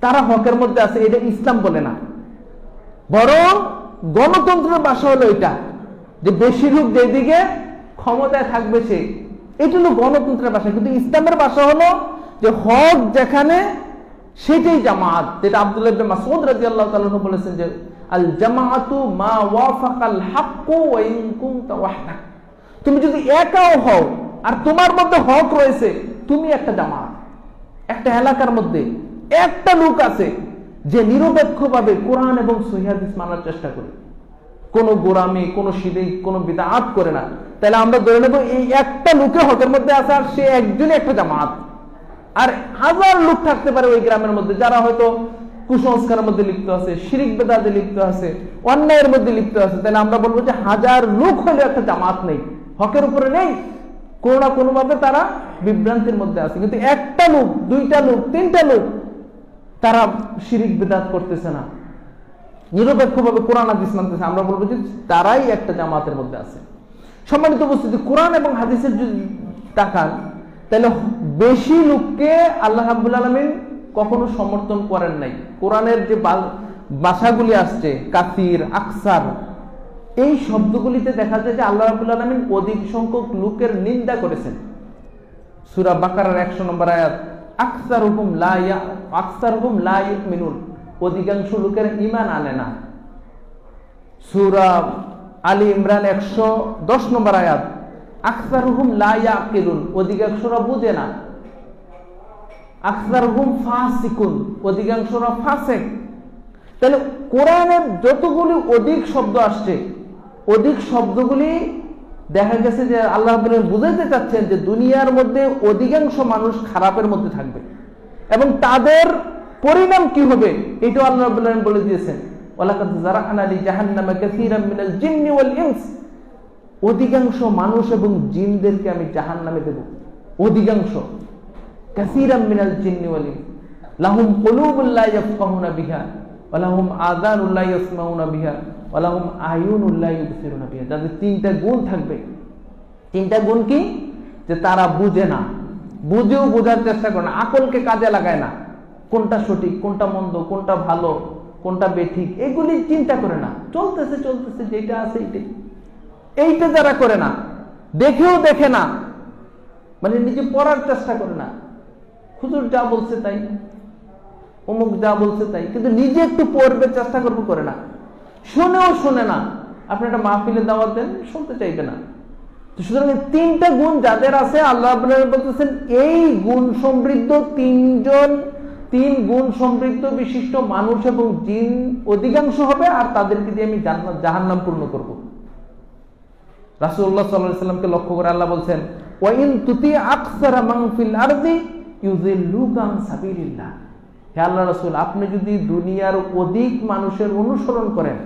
তারা হকের মধ্যে আছে, এটা ইসলাম বলে না। বরং গণতন্ত্রের ভাষা হলো এটা, যে বেশি লোক যেদিকে ক্ষমতায় থাকবে সে, এটা হলো গণতন্ত্রের ভাষা। কিন্তু ইসলামের ভাষা হলো যে হক যেখানে সেটাই জামাত। যেটা আব্দুল্লাহ ইবনে মাসউদ রাদিয়াল্লাহু তাআলা বলেছেন যে আল জামাআতু মা ওয়াফাকাল হাক্কু ওয়া ইন কুনতা ওয়াহদাক। তুমি যদি একাও হও আর তোমার মধ্যে হক রয়েছে, তুমি একটা জামাত। একটা এলাকার মধ্যে একটা লোক আছে যে নিরপেক্ষভাবে কোরআন এবং সহিহ হাদিস মানার চেষ্টা করে, কোনো গোরামি, কোনো শিরক, কোনো বিদআত করে না, তাহলে আমরা ধরে নেব এই একটা লোকে হকের মধ্যে আছে আর সে একজনই একটা জামাত। আর হাজার লোক থাকতে পারে ওই গ্রামের মধ্যে যারা হয়তো কুসংস্কারের মধ্যে লিপ্ত আছে, শিরক বিদআতে লিপ্ত আছে, অন্যায়ের মধ্যে লিপ্ত আছে, তাহলে আমরা বলবো যে হাজার লোক হলেও একটা জামাত নেই, হকের উপরে নেই, কোনো না কোনো ভাবে তারা বিভ্রান্তির মধ্যে আছে। কিন্তু একটা লোক, দুইটা লোক, তিনটা লোক তারা শিরক বিদআত করতেছে না, নিরপেক্ষভাবে কোরআন হাদিস মানতেছে, আমরা বলবো যে তারাই একটা জামাতের মধ্যে আছে। সম্মানিত উপস্থিতি, কোরআন এবং হাদিসের যদি তাকান তাহলে বেশি লোককে আল্লাহ রাব্বুল আলামিন কখনো সমর্থন করেন নাই। কোরআনের যে ভাষাগুলি আসছে কাসির, আকসার, এই শব্দগুলিতে দেখা যায় যে আল্লাহ রাব্বুল আলামিন অধিক সংখ্যক লোকের নিন্দা করেছেন। সূরা বাকারার 100 নম্বর আয়াত, আকসারুহুম লা ইউমিনুন, অধিকাংশ লোকের ঈমান আনে না। সূরা আলী ইমরান 110 নম্বর আয়াত, আকসারুহুম লা ইয়াকিলুন, অধিকাংশরা বুঝে না। আকসারুহুম ফাসিকুন, অধিকাংশরা ফাসিক। তাহলে কোরআনের যতগুলি অধিক শব্দ আসছে, অধিক শব্দগুলি দেখা গেছে যে আল্লাহ বুঝাইতে চাচ্ছেন যে দুনিয়ার মধ্যে অধিকাংশ মানুষ খারাপের মধ্যে থাকবে এবং তাদের পরিণাম কি হবে এটাও আল্লাহ রাব্বুল আলামিন বলে দিয়েছেন। ওয়ালাকাদ যারা'না লিজাহান্নামা কাসীরাম মিনাল জিন্নি ওয়াল ইনস, অধিকাংশ মানুষ এবং জিনদেরকে আমি জাহান্নামে দেব। অধিকাংশ, কাসীরাম মিনাল জিন্নি ওয়াল ইনস লাহুম কুলুবুন লা ইয়াফকাহুনা বিহা ওয়া লাহুম আযানুন লা ইয়াসমাউনা বিহা ওয়া লাহুম আয়ুনুন লা ইউবসিরুনা বিহা। যাদের তিনটা গুণ থাকবে। তিনটা গুণ কি? যে তারা বুঝে না, বুঝেও বোঝার চেষ্টা করে না, আকলকে কাজে লাগায় না, কোনটা সঠিক, কোনটা মন্দ, কোনটা ভালো, কোনটা বেঠিক, এগুলি চিন্তা করে না। চলতেছে চলতেছে, যেটা আছে এইটাই। এইটা যারা করে না, দেখেও দেখে না, মানে নিজে পড়ার চেষ্টা করে না, হুজুর যা বলছে তাই, অমুক যা বলছে তাই, কিন্তু নিজে একটু পড়বে চেষ্টা করবো করে না, শুনেও শোনে না। আপনি একটা মাহফিলে দাওয়াত দেন, শুনতে চাইবে না। সুতরাং তিনটা গুণ যাদের আছে, আল্লাহ বলতেছেন এই গুণ সমৃদ্ধ তিন গুণ সমৃদ্ধ বিশিষ্ট মানুষ এবং জিন অধিকাংশ হবে, আর তাদেরকে দিয়ে আমি জাহান্নাম পূর্ণ করব। রাসূলুল্লাহ সাল্লাল্লাহু আলাইহি ওয়াসাল্লামকে লক্ষ্য করে আল্লাহ বলছেন, ওয়া ইন তুতি আকসারা মান ফিল আরদি ইউযিল্লুকা আন সাবিলিল্লাহ। হে আল্লাহ রাসূল, আপনি যদি দুনিয়ার অধিক মানুষের অনুসরণ করেন,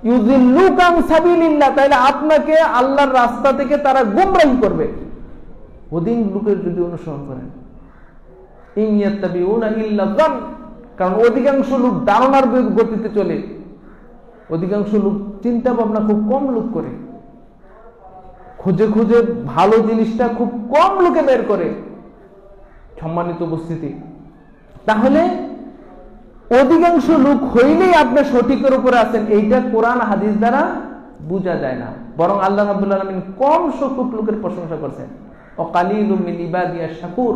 ইউযিল্লুকা আন সাবিলিল্লাহ, তাহলে আপনাকে আল্লাহর রাস্তা থেকে তারা গোমরাহি করবে। অধিক লোকের যদি অনুসরণ করেন, ইন ইয়াত্তাবিউনা ইল্লা যান, কারণ অধিকাংশ লোক ধারণার গতিতে চলে, অধিকাংশ লোক চিন্তা ভাবনা খুব কম লোক করে, খুঁজে খুঁজে ভালো জিনিসটা খুব কম লোকে বের করে। সম্মানিত উপস্থিতি, তাহলে অধিকাংশ লোক হইলেই আপনি সঠিকের উপরে আছেন, এইটা কোরআন হাদিস দ্বারা বোঝা যায় না। বরং আল্লাহ রাব্বুল আলামিন কম সংখ্যক লোকের প্রশংসা করছেন। ওয়াকালিলুম মিন ইবাদিয়াশ শাকুর,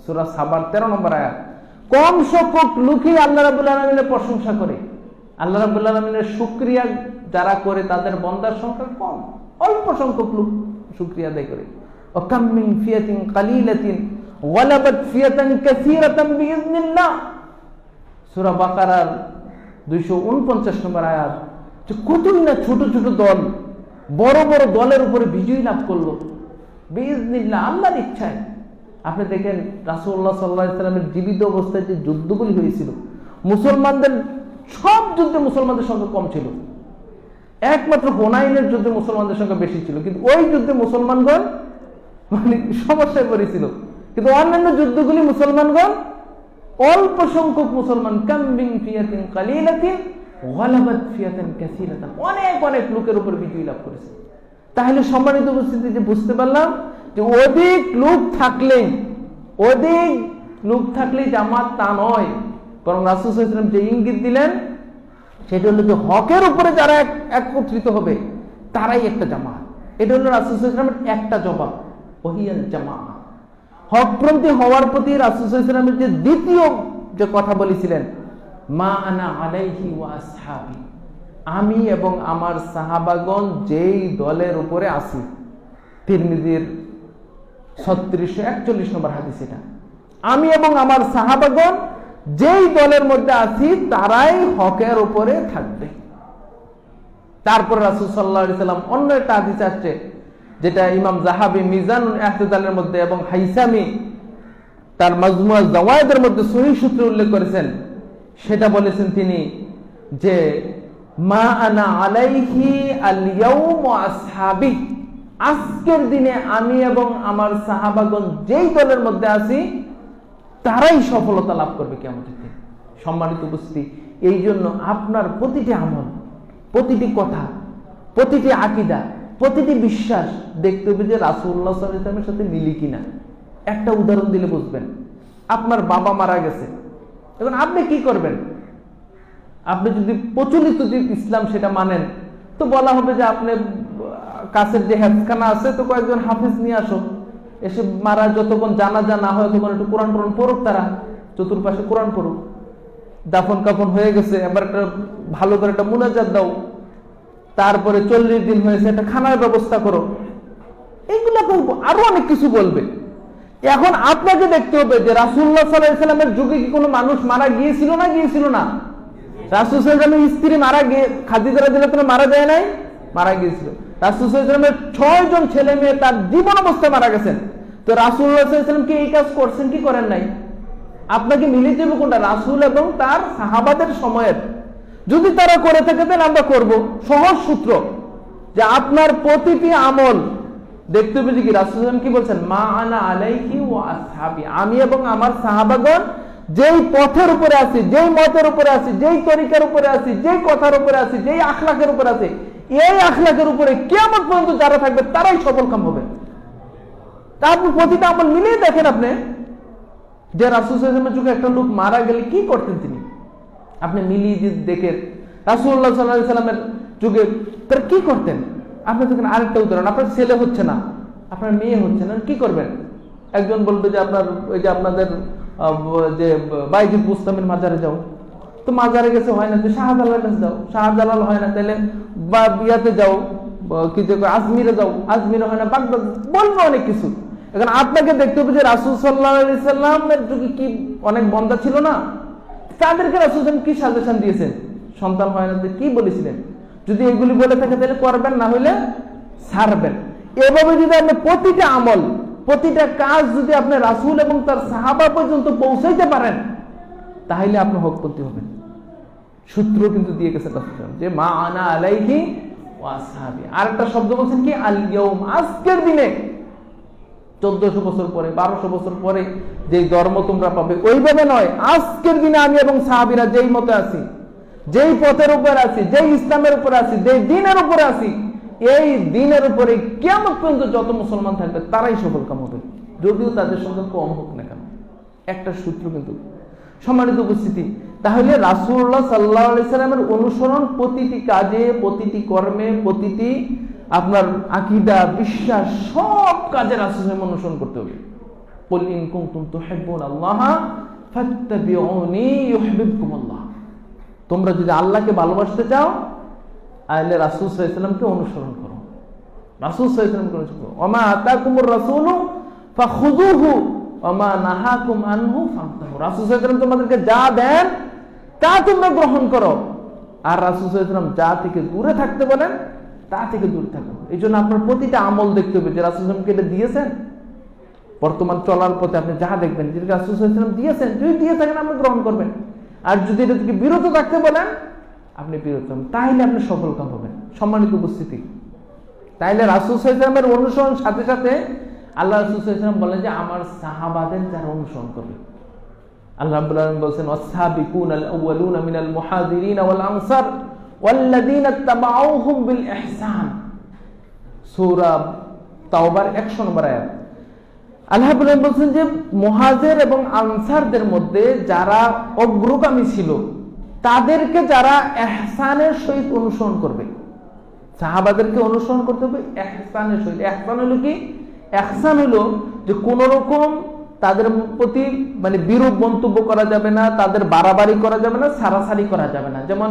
সূরা সাবার 13 নম্বর আয়াত। কম সংখ্যক লোকই আল্লাহ রাব্বুল আলামিনের প্রশংসা করে। আল্লাহ রাব্বুল আলামিনের শুকরিয়া যারা করে তাদের বান্দার সংখ্যা কম, অল্প সংখ্যক লোক শুকরিয়া আদায় করে। ওয়াকাম মিন ফিয়াতিন কালিলাতিন গালাবাত ফিয়াতান কাসীরাতান বিইذنিল্লাহ, সূরা বাকারার 249 নম্বর আয়াত। যে কতই না ছোট ছোট দল বড় বড় দলের উপরে বিজয় লাভ করলো বিইذনিল্লাহ, আল্লাহর ইচ্ছায়। আপনি দেখেন রাসূলুল্লাহ সাল্লাল্লাহু আলাইহি ওয়াসাল্লামের জীবিত অবস্থায় যে যুদ্ধগুলি হয়েছিল, মুসলমানদের সব যুদ্ধে মুসলমানদের সংখ্যা কম ছিল, একমাত্র হুনাইনের যুদ্ধে মুসলমানদের সংখ্যা বেশি ছিল। কিন্তু ওই যুদ্ধে মুসলমানগণ মানে সমস্যায় পড়েছিল, কিন্তু অন্যান্য যুদ্ধগুলি মুসলমানগণ অল্প সংখ্যক মুসলমান, কাম মিন ফিয়াতিন কালিলাতিন গালাবাত ফিয়াতান কাসীরাতান, অনেক অনেক লোকের উপর বিজয় লাভ করেছে। তাহলে সম্মানিত উপস্থিতি, যে বুঝতে পারলাম যে অধিক লোক থাকলেই জামাত তা নয়, বরং রাসূল সাল্লাল্লাহু আলাইহি ওয়াসাল্লাম যে ইঙ্গিত দিলেন সেটা হলো যে হকের উপরে যারা একত্রিত হবে তারাই একটা জামাত। এটা হলো রাসূল সাল্লাল্লাহু আলাইহি ওয়াসাল্লামের একটা জবাব, ওহিয়াল জামাআহ। হকপন্থী হওয়ার প্রতি রাসূল সাল্লাল্লাহু আলাইহি ওয়াসাল্লামের যে দ্বিতীয় যে কথা বলেছিলেন, মা আনা আলাইহি ওয়া আসহাবি, আমি এবং আমার সাহাবাগণ যেই দলের উপরে আছি। তিরমিজির 3641 নম্বর হাদিস এটা। আমি এবং আমার সাহাবাগণ যেই দলের মধ্যে আছি তারাই হকের উপরে থাকবে। তারপর রাসূল সাল্লাল্লাহু আলাইহি ওয়াসাল্লাম অন্য একটা হাদিস আসছে, যেটা ইমাম যাহাবী মিজানুল ইহতিদালের মধ্যে এবং হাইসামি তার মাজমুআ যাওয়ায়েদের মধ্যে সহিহ সূত্রে উল্লেখ করেছেন। সেটা বলেছেন তিনি যে মা আনা আলাইহি আল ইয়াউম ওয়া আসহাবি, আজকের দিনে আমি এবং আমার সাহাবাগণ যেই দলের মধ্যে আছি তারাই সফলতা লাভ করবে কিয়ামতের দিন। সম্মানিত উপস্থিতি, এই জন্য আপনার প্রতিটি আমল, প্রতিটি কথা, প্রতিটি আকীদা, প্রতিটি বিশ্বাস দেখতে হবে যে রাসূলুল্লাহ সাল্লাল্লাহু আলাইহি ওয়াসাল্লামের সাথে মিলি কিনা। একটা উদাহরণ দিলে বুঝবেন। আপনার বাবা মারা গেছে, এখন আপনি কি করবেন? আপনি যদি প্রচলিত যে ইসলাম সেটা মানেন, তো বলা হবে যে আপনি কাছের যে হেফখানা আছে তো কয়েকজন হাফেজ নিয়ে আসো, এসে মারা যতক্ষণ জানাজা না হয় তখন একটু কোরআন পড়ুক, তারা চতুর্পাশে কোরআন পড়ুক। দাফন কাফন হয়ে গেছে, এবার একটা ভালো করে একটা মুনাজাত দাও। তারপরে 40 দিন হয়েছে, একটা খানার ব্যবস্থা করো। এইগুলা বলবো, আরো অনেক কিছু বলবে। এখন আপনাকে দেখতে হবে যে রাসূলুল্লাহ সাল্লাল্লাহু আলাইহি সাল্লামের যুগে কি কোনো মানুষ মারা গিয়েছিল না গিয়েছিল না? রাসূল সাল্লাল্লাহু আলাইহি সাল্লামের স্ত্রী মারা গিয়ে খাদিজা রাদিয়াল্লাহু তাআলা মারা যায় নাই? মারা গিয়েছিল। রাসূল সাল্লাল্লাহু আলাইহি সাল্লামের 6 জন ছেলে মেয়ে তার জীবন অবস্থায় মারা গেছেন। তো রাসূলুল্লাহ সাল্লাল্লাহু আলাইহি সাল্লাম কি এই কাজ করছেন কি করেন নাই? আপনাকে মিলিয়ে দেবে কোনটা, রাসূল এবং তার সাহাবাদের সময়ের? যদি তারা করে থাকে তাহলে আমরা করব। সহজ সূত্র যে আপনার প্রতিটি আমল দেখতে হবে যে কি রাসূল সাল্লাল্লাহু আলাইহি সাল্লাম কি বলছেন, মা আনা আলাইহি ওয়া আসহাবি, আমি এবং আমার সাহাবাগণ যেই পথের উপরে আছি, যেই মতের উপরে আছি, যেই তরিকার উপরে আছি, যেই কথার উপরে আছি, যেই আখলাকের উপরে আছি, এই আখলাকের উপরে কিয়ামত পর্যন্ত যারা থাকবে তারাই সফলকাম হবে। তা আপনি প্রতিটা আমল মিলিয়ে দেখেন আপনি যে রাসূল সাল্লাল্লাহু আলাইহি ওয়াসাল্লামের যুগে একটা লোক মারা গেলে কি করতেন তিনি, আপনি মিলিয়ে দেখেন। রাসূলুল্লাহ সাল্লাল্লাহু আলাইহি ওয়াসাল্লামের যুগে তারা কি করতেন? আপনি দেখেন আরেকটা উদাহরণ, আপনার ছেলে হচ্ছে না, আপনার মেয়ে হচ্ছে না, কি করবেন? একজন বলবে যে আপনার ওই যে আপনাদের যে বাইজিদ বুস্তামির মাজারে যাও, তো মাজারে গেছে হয় না, তো শাহজালালের কাছে যাও, শাহজালাল হয় না তাহলে বা বিয়াতে যাও, কি যে আজমিরে যাও, আজমিরে হয় না বাগদাদ, বলবো অনেক কিছু। এখন আপনাকে দেখতে হবে যে রাসূল সাল্লাল্লাহু আলাইহি সাল্লামের যুগে কি অনেক বান্দা ছিল না, তাদেরকে রাসূল সাল্লাল্লাহু কি সাজেশন দিয়েছেন? সন্তান হয় না কি বলেছিলেন? যদি এগুলি বলে থাকে তাহলে করবেন, না হলে ছাড়বেন। এভাবে যদি আপনি প্রতিটা আমল, প্রতিটা কাজ যদি আপনি রাসূল এবং তার সাহাবা পর্যন্ত পৌঁছাইতে পারেন তাহলে আপনি হকপন্থী হবেন। সূত্র কিন্তু দিয়ে গেছে যে মা আনা আলাইহি ওয়া আসহাবি। আরেকটা শব্দ বলছেন কি, আল ইয়াউম, আজকের দিনে। 1400 বছর পরে, 1200 বছর পরে যেই ধর্ম তোমরা পাবে ওইভাবে নয়, আজকের দিনে আমি এবং সাহাবীরা যেই মতে আছি, যেই পথের উপর আছি, যেই ইসলামের উপর আছি, যেই দ্বীনের উপরে আছি, এই দ্বীনের উপরে কিয়ামত পর্যন্ত যত মুসলমান থাকবে তারাই সফলকাম হবে, যদিও তাদের সংখ্যা কম হোক না কেন। একটা সূত্র কিন্তু। সম্মানিত উপস্থিতি, তাহলে রাসূলুল্লাহ সাল্লাল্লাহু আলাইহি সাল্লামের অনুসরণ প্রতিটি কাজে, প্রতিটি কর্মে, প্রতিটি আপনার আকীদা, বিশ্বাস, সব কাজে রাসূলের অনুসরণ করতে হবে। কুল ইন কুনতুম তুহিব্বুনাল্লাহা ফাত্তাবিউনি ইউহিব্বুকুমুল্লাহ। তোমরা যদি আল্লাহকে ভালোবাসতে চাও তাহলে রাসূল সাল্লাল্লাহু আলাইহি সাল্লামকে অনুসরণ করো, রাসূল সাল্লাল্লাহু আলাইহি সাল্লামকে অনুসরণ করো। ওয়া মা আতাকুমুর রাসূলু ফাখুযুহু ওয়া মা নাহাকুম আনহু ফান্তাহু। রাসূল সাল্লাল্লাহু আলাইহি সাল্লাম তোমাদেরকে যা দেন তা তোমরা গ্রহণ করো, আর রাসূল সাল্লাল্লাহু আলাইহি সাল্লাম যা থেকে দূরে থাকতে বলেন তা থেকে দূরে থাকো। এই জন্য আপনার প্রতিটা আমল দেখতে হবে যে রাসূল সাল্লাল্লাহু আলাইহি সাল্লাম এটা দিয়েছেন। বর্তমান চলার পথে আপনি যা দেখবেন যে রাসূল সাল্লাল্লাহু আলাইহি সাল্লাম দিয়েছেন, যদি দিয়ে থাকেন আপনি গ্রহণ করবেন, আর যদি এটা থেকে বিরত থাকতে বলেন আপনি বিরত হন, তাহলে আপনি সফলকাম হবেন। সম্মানিত উপস্থিতি, তাইলে রাসূল সাল্লাল্লাহু আলাইহি সাল্লামের অনুসরণ সাথে সাথে আল্লাহ রাসূল সাল্লাল্লাহু আলাইহি সাল্লাম বলেন যে আমার সাহাবাদের যারা অনুসরণ করবে, আল্লাহ রাব্বুল আলামিন বলেন ওয়াস-সাবিকুনাল আউয়ালুনা মিনাল মুহাজিরিন ওয়াল আনসার ওয়াল্লাযীনা তাবাউহুম বিল ইহসান, সূরা তাওবার 100 নম্বর আয়াত। আল্লাহ রাব্বুল আলামিন বলেন যে মুহাজির এবং আনসারদের মধ্যে যারা অগ্রগামী ছিল তাদেরকে যারা ইহসানের সহিত অনুসরণ করবে, সাহাবাদেরকে অনুসরণ করতে হবে ইহসানের সহিত। ইহসান হলো কি? ইহসান হলো যে কোন রকম তাদের প্রতি মানে বিরূপ মন্তব্য করা যাবে না, তাদের বাড়াবাড়ি করা যাবে না, সারাসারি করা যাবে না। যেমন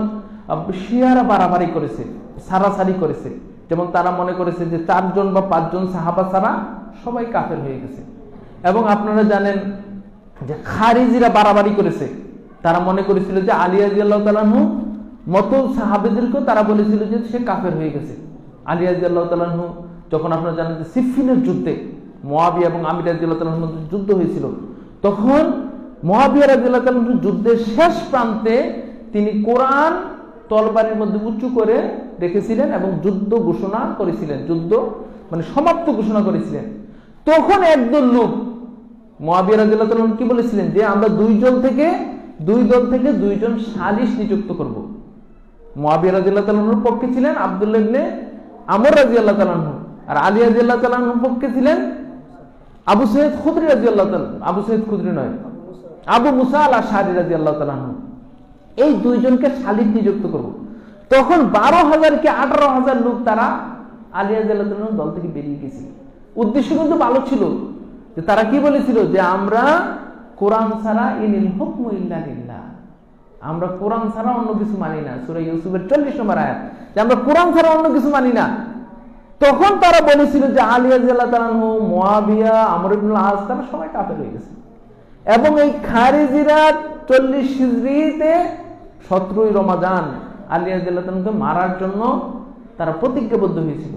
শিয়ারা বাড়াবাড়ি করেছে, সারাসারি করেছে, যেমন তারা মনে করেছে যে 4 জন বা 5 জন সাহাবা ছাড়া সবাই কাফের হয়ে গেছে। এবং আপনারা জানেন যে খারিজিরা বাড়াবাড়ি করেছে, তারা মনে করেছিল যে আলী রাদিয়াল্লাহু তাআলা আনহু মত সাহাবীদেরকেও তারা বলেছিল যে সে কাফের হয়ে গেছে। আলী রাদিয়াল্লাহু তাআলা আনহু যখন আপনারা জানেন যে সিফফিনের যুদ্ধে মুয়াবিয়া এবং আমির রাদিয়াল্লাহু তাআলার মধ্যে যুদ্ধ হয়েছিল, তখন মুয়াবিয়া রাদিয়াল্লাহু তাআলা যুদ্ধের শেষ প্রান্তে তিনি কোরআন তলবারের মধ্যে উঁচু করে রেখেছিলেন এবং যুদ্ধ ঘোষণা করেছিলেন, যুদ্ধ মানে সমাপ্ত ঘোষণা করেছিলেন। তখন একদল লোক মুয়াবিয়া রাদিয়াল্লাহু তাআলা কি বলেছিলেন যে আমরা দুই দল থেকে 2 জন সালিশ নিযুক্ত করব। মুয়াবিয়া রাদিয়াল্লাহু তাআলার পক্ষে ছিলেন আব্দুল্লাহ ইবনে আমর রাদিয়াল্লাহু তাআলা, আর আলী রাদিয়াল্লাহু তাআলার পক্ষে ছিলেন আবু সাঈদ খুদরি রাদিয়াল্লাহু তাআলা, আবু সাঈদ খুদরি নয়, আবু মুসা আল আশআরী রাদিয়াল্লাহু তাআলা। এই 2 জনকে সালিশ নিযুক্ত করব। তখন 12,000 কি 18,000 লোক তারা আলী রাদিয়াল্লাহু তাআলার দল থেকে বেরিয়ে গেছিল। উদ্দেশ্য কিন্তু ভালো ছিল, যে তারা কি বলেছিল যে আমরা কোরআন ছাড়া ইনিল হুকমু ইল্লা লিল্লাহ, আমরা কোরআন ছাড়া অন্য কিছু মানি না। সূরা ইউসুফের 40 নম্বর আয়াত, যে আমরা কোরআন ছাড়া অন্য কিছু মানি না। তখন তারা বলেছিল যে আলী রাদিয়াল্লাহু তাআলা আনহু, মুয়াবিয়া, আমর ইবনুল আস তারা সবাই কাফের হয়ে গেছে। এবং এই খারিজিরা 40 হিজরিতে 17 রমাদান আলী রাদিয়াল্লাহু তাআলাকে মারার জন্য তারা প্রতিজ্ঞাবদ্ধ হয়েছিল।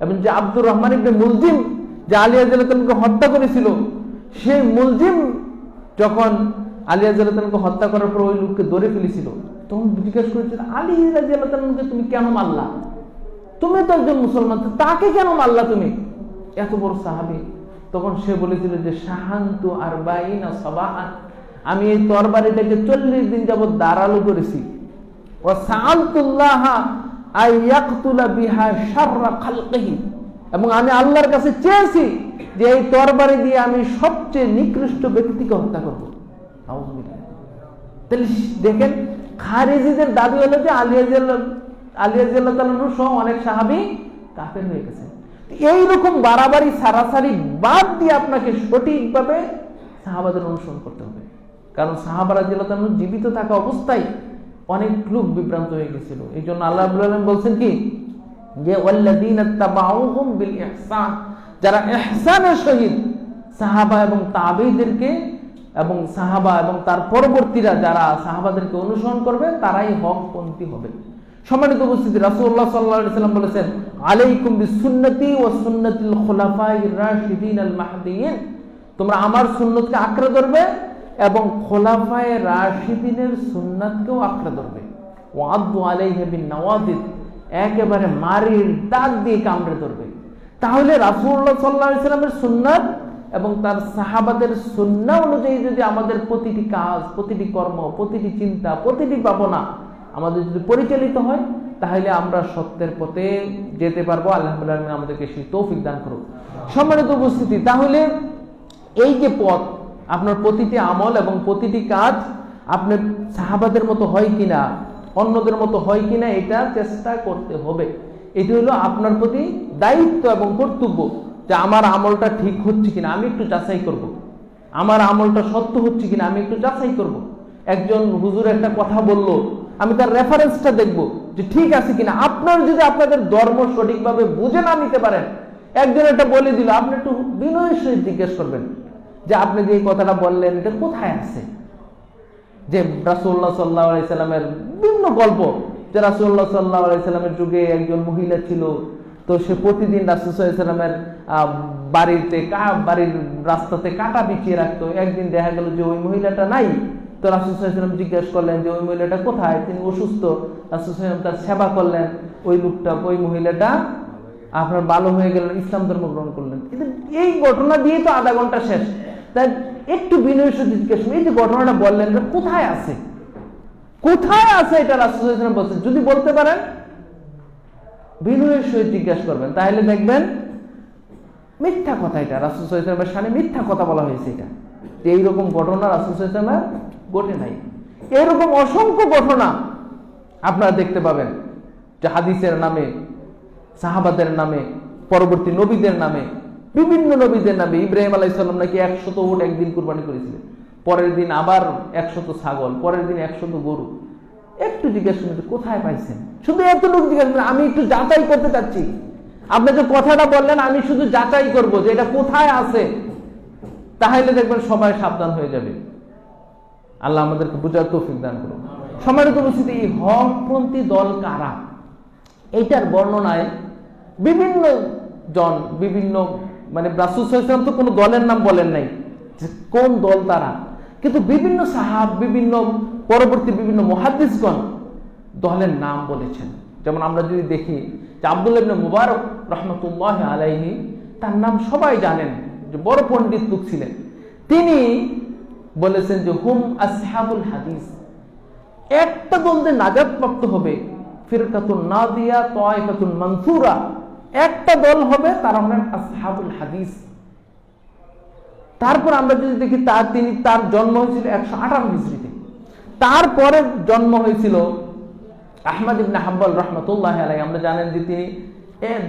এবং যে আব্দুর রহমান ইবনে মুলজিম যে আলী রাদিয়াল্লাহু তাআলাকে হত্যা করেছিল, সেই মুলজিম যখন আলী রাদিয়াল্লাহু তাআলাকে হত্যা করার পর ওই লোককে ধরে ফেলেছিল, তখন জিজ্ঞেস করেছিল, আলী রাদিয়াল্লাহু তাআলাকে তুমি কেন মারলা? তুমি তো একজন মুসলমান, তাকে কেন মারলা তুমি, এত বড় সাহাবী? তখন সে বলেছিল যে শাহান্তু আরবাইনা সাবাআন, আমি এই তরবারিটাকে 40 দিন যাবত দাঁড়ালো করেছি। ওয়া সাআলতুল্লাহ আইয়াকতুলা বিহা শাররা খালকিহি, এবং আমি আল্লাহর কাছে চেয়েছি যে এই তরবারি দিয়ে আমি সবচেয়ে নিকৃষ্ট ব্যক্তিকে হত্যা করব। আউযুবিল্লাহ। তাহলে দেখেন, খারিজিদের দাবি হলো যে আলী রাদিয়াল্লাহু তাআলা সহ অনেক সাহাবী কাফের হয়ে গেছে। এইরকম বাড়াবাড়ি সারাসারি বাদ দিয়ে আপনাকে সঠিকভাবে সাহাবাদের অনুসরণ করতে হবে। কারণ সাহাবা রাদিয়াল্লাহু তাআলা জীবিত থাকা অবস্থায় অনেক লোক বিভ্রান্ত হয়ে গেছিল। এই জন্য আল্লাহ রাব্বুল আলামিন বলছেন কি, যে ওয়াল্লাযীনা তাবাউহুম বিল ইহসান, যারা ইহসানের সহিত সাহাবা এবং তাবেঈদেরকে এবং সাহাবা এবং তার পরবর্তীরা যারা সাহাবাদেরকে অনুসরণ করবে তারাই হকপন্থী হবে। সম্মানিত উপস্থিতি, রাসূলুল্লাহ সাল্লাল্লাহু আলাইহি ওয়াসাল্লাম বলেছেন, আলাইকুম বিসুন্নতি ওয়া সুন্নাতিল খুলাফায়ে রাশিদিন আল মাহদিয়িন, তোমরা আমার সুন্নতকে আঁকড়ে ধরবে এবং খোলাফায়ে রাশিদিনের সুন্নাতকেও আঁকড়ে ধরবে। ওয়াদু আলাইহা বিন নওয়াদিদ, একেবারে মারির দাগ দিয়ে কামড়ে ধরবে। তাহলে রাসূলুল্লাহ সাল্লাল্লাহু আলাইহি ওয়াসাল্লামের সুন্নাত এবং তার সাহাবাদের সুন্নাহ অনুযায়ী যদি আমাদের প্রতিটি কাজ, প্রতিটি কর্ম, প্রতিটি চিন্তা, প্রতিটি ভাবনা আমাদের যদি পরিচালিত হয়, তাহলে আমরা সত্যের পথে যেতে পারবো। আল্লাহ রাব্বুল আলামিন আমাদেরকে সেই তৌফিক দান করুন। সম্মানিত উপস্থিতি, তাহলে এই যে পথ, আপনার প্রতিটি আমল এবং প্রতিটি কাজ আপনার সাহাবাদের মতো হয় কিনা, অন্যদের মতো হয় কিনা, এটা চেষ্টা করতে হবে। এটি হলো আপনার প্রতি দায়িত্ব এবং কর্তব্য, যে আমার আমলটা ঠিক হচ্ছে কিনা আমি একটু যাচাই করব, আমার আমলটা সত্য হচ্ছে কিনা আমি একটু যাচাই করব। একজন হুজুর একটা কথা বলল, আমি তার রেফারেন্সটা দেখব যে ঠিক আছে কিনা। আপনার যদি আপনাদের ধর্ম সঠিকভাবে বুঝে না নিতে পারেন, একজন এটা বলে দিল, আপনি একটু বিনয়ের সহিত জিজ্ঞেস করবেন যে আপনি যে কথাটা বললেন এটা কোথায় আছে। যে রাসূলুল্লাহ সাল্লাল্লাহু আলাইহি সাল্লামের বিভিন্ন গল্প, যে রাসূলুল্লাহ সাল্লাল্লাহু আলাইহি সাল্লামের যুগে একজন মহিলা ছিল, তো সে প্রতিদিন রাসূল সাল্লাল্লাহু আলাইহি সাল্লামের বাড়ির রাস্তাতে কাঁটা বিছিয়ে রাখতো। একদিন দেখা গেল যে ওই মহিলাটা নাই, তো রাসূল সাল্লাল্লাহু আলাইহি সাল্লাম জিজ্ঞেস করলেন যে ওই মহিলাটা কোথায়, তিনি অসুস্থ। রাসূল সাল্লাল্লাহু আলাইহি সাল্লাম তার সেবা করলেন, ওই মহিলাটা আপনার ভালো হয়ে গেলেন, ইসলাম ধর্ম গ্রহণ করলেন। কিন্তু এই ঘটনা দিয়ে তো আধা ঘন্টা শেষ। তাই একটু বিনয়ের সাথে জিজ্ঞেস করবেন, এই যে ঘটনাটা বললেন এটা কোথায় আছে, কোথায় আছে এটা রাসূল সাল্লাল্লাহু আলাইহি সাল্লাম বলছেন। যদি বলতে পারেন বিনয়ের সহিত জিজ্ঞাসা করবেন, তাহলে দেখবেন মিথ্যা কথা, এটা রাসূল সাল্লাল্লাহু আলাইহি ওয়াসাল্লামের শানে মিথ্যা কথা বলা হয়েছে। এটা এইরকম ঘটনা রাসূল সাল্লাল্লাহু আলাইহি ওয়াসাল্লামের ঘটে নাই। এরকম অসংখ্য ঘটনা আপনারা দেখতে পাবেন, যে হাদিসের নামে, সাহাবাদের নামে, পরবর্তী নবীদের নামে, বিভিন্ন নবীদের নামে। ইব্রাহিম আলাইহিস সালাম নাকি 100 উট একদিন কুরবানি করেছিলেন, পরের দিন আবার 100 ছাগল, পরের দিন 100 গরু। একটু জিজ্ঞাসা করুন কোথায় পাইছেন, শুধু এতটুকু জিজ্ঞাসা করুন, আমি একটু যাচাই করতে চাচ্ছি। আপনি যে কথাটা বললেন আমি শুধু যাচাই করব যে এটা কোথায় আছে, তাহলে দেখবেন সবাই সাবধান হয়ে যাবে। আল্লাহ আমাদেরকে বুঝার তৌফিক দান করুন। সম্মানিত উপস্থিতি, এই হকপন্থী দল কারা, এইটার বর্ণনায় বিভিন্ন জন বিভিন্ন রাসূল সাল্লাল্লাহু আলাইহি ওয়াসাল্লাম তো কোনো দলের নাম বলেন নাই যে কোন দল তারা, কিন্তু বিভিন্ন সাহাব, বিভিন্ন পরবর্তী বিভিন্ন মুহাদ্দিসগণ দলের নাম বলেছেন। যেমন আমরা যদি দেখি যে আব্দুল্লাহ ইবনে মুবারক রাহমাতুল্লাহি আলাইহি, তার নাম সবাই জানেন, যে বড় পণ্ডিত লোক ছিলেন। তিনি বলেছেন যে হুম আসহাবুল হাদিস, একটা দল যে নাজাত প্রাপ্ত হবে, ফিরকাতুন নাদিয়া তায়ফাতুন মানসুরা, একটা দল হবে তারা হলেন আসহাবুল হাদিস। তারপর আমরা যদি দেখি তার জন্ম হয়েছিল 118 হিজরিতে। তারপরে জন্ম হয়েছিল আহমদ ইবনে হাম্বল রাহমাতুল্লাহি আলাইহি। আমরা জানেন যে তিনি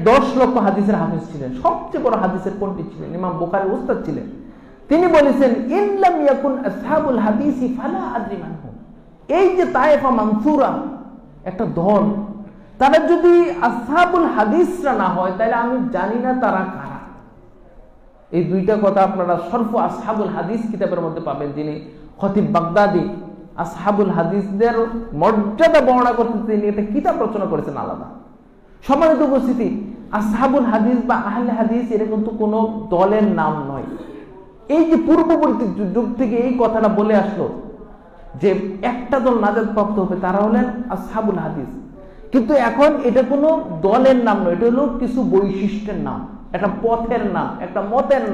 10 লক্ষ হাদিসের হাফেজ ছিলেন, সবচেয়ে বড় হাদিসের পণ্ডিত ছিলেন, ইমাম বুখারীর উস্তাদ ছিলেন। তিনি বলেছেন ইল্লাম ইয়াকুন আসহাবুল হাদিসি ফালা আদরি মানহুম। এই যে তায়েফা মানসুরা একটা দল, তারা যদি আসহাবুল হাদিসরা না হয় তাহলে আমি জানি না তারা কারা। এই দুইটা কথা আপনারা শরফ আসহাবুল হাদিস কিতাবের মধ্যে পাবেন, যিনি খতিব বাগদাদি আসহাবুল হাদিসদের মর্যাদা বর্ণনা করতে তিনি একটা কিতাব রচনা করেছেন আলাদা। সম্মানিত উপস্থিতি, আসহাবুল হাদিস বা আহলে হাদিস এটা কিন্তু কোনো দলের নাম নয়। এই যে পূর্ববর্তী যুগ থেকে এই কথাটা বলে আসলো যে একটা দল নাজাত প্রাপ্ত হবে, তারা হলেন আসহাবুল হাদিস, কিন্তু এখন এটা কোনো দলের নাম নয়, এটা হলো কিছু বৈশিষ্ট্যের নাম, একটা পথের নাম, একটা মতের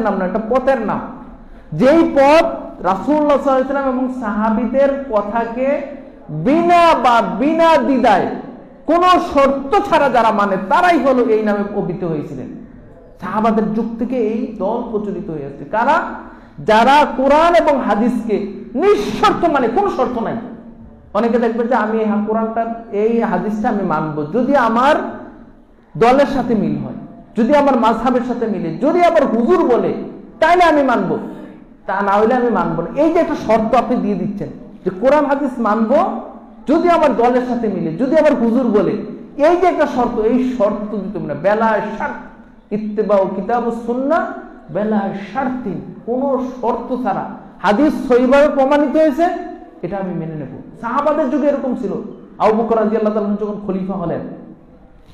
নাম নয়, একটা পথের নাম। যেই পথ রাসূলুল্লাহ সাল্লাল্লাহু আলাইহি ওয়াসাল্লাম এবং সাহাবীদের কথাকে বিনা দ্বিধায় কোন শর্ত ছাড়া যারা মানে তারাই হলো এই নামে অভিহিত হয়েছিলেন। সাহাবাদের যুগ থেকে এই দল প্রচলিত হয়ে আসছে। কারা? যারা কোরআন এবং হাদিসকে নিঃশর্ত মানে, কোন শর্ত নাই। অনেকে দেখবে যে আমি কোরআনটা এই হাদিসটা আমি মানবো যদি আমার দলের সাথে মিল হয়, যদি আমার মাযহাবের সাথে মিলে, যদি আবার হুজুর বলে তাইলে আমি মানবো, তা না হইলে আমি মানবো না। এই যে একটা শর্ত আপনি দিয়ে দিচ্ছেন যে কোরআন হাদিস মানবো যদি আমার দলের সাথে মিলে, যদি আবার হুজুর বলে, এই যে একটা শর্ত, এই শর্ত দিতে না। বেলা শার্ত ইত্তেবাউ কিতাবুস সুন্নাহ বেলা শার্তিন, কোন শর্ত ছাড়া হাদিস সহিভাবে প্রমাণিত হয়েছে এটা আমি মেনে নেব। সাহাবাদের যুগে এরকম ছিল। আবু বকর রাদিয়াল্লাহু তাআলা যখন খলিফা হলেন,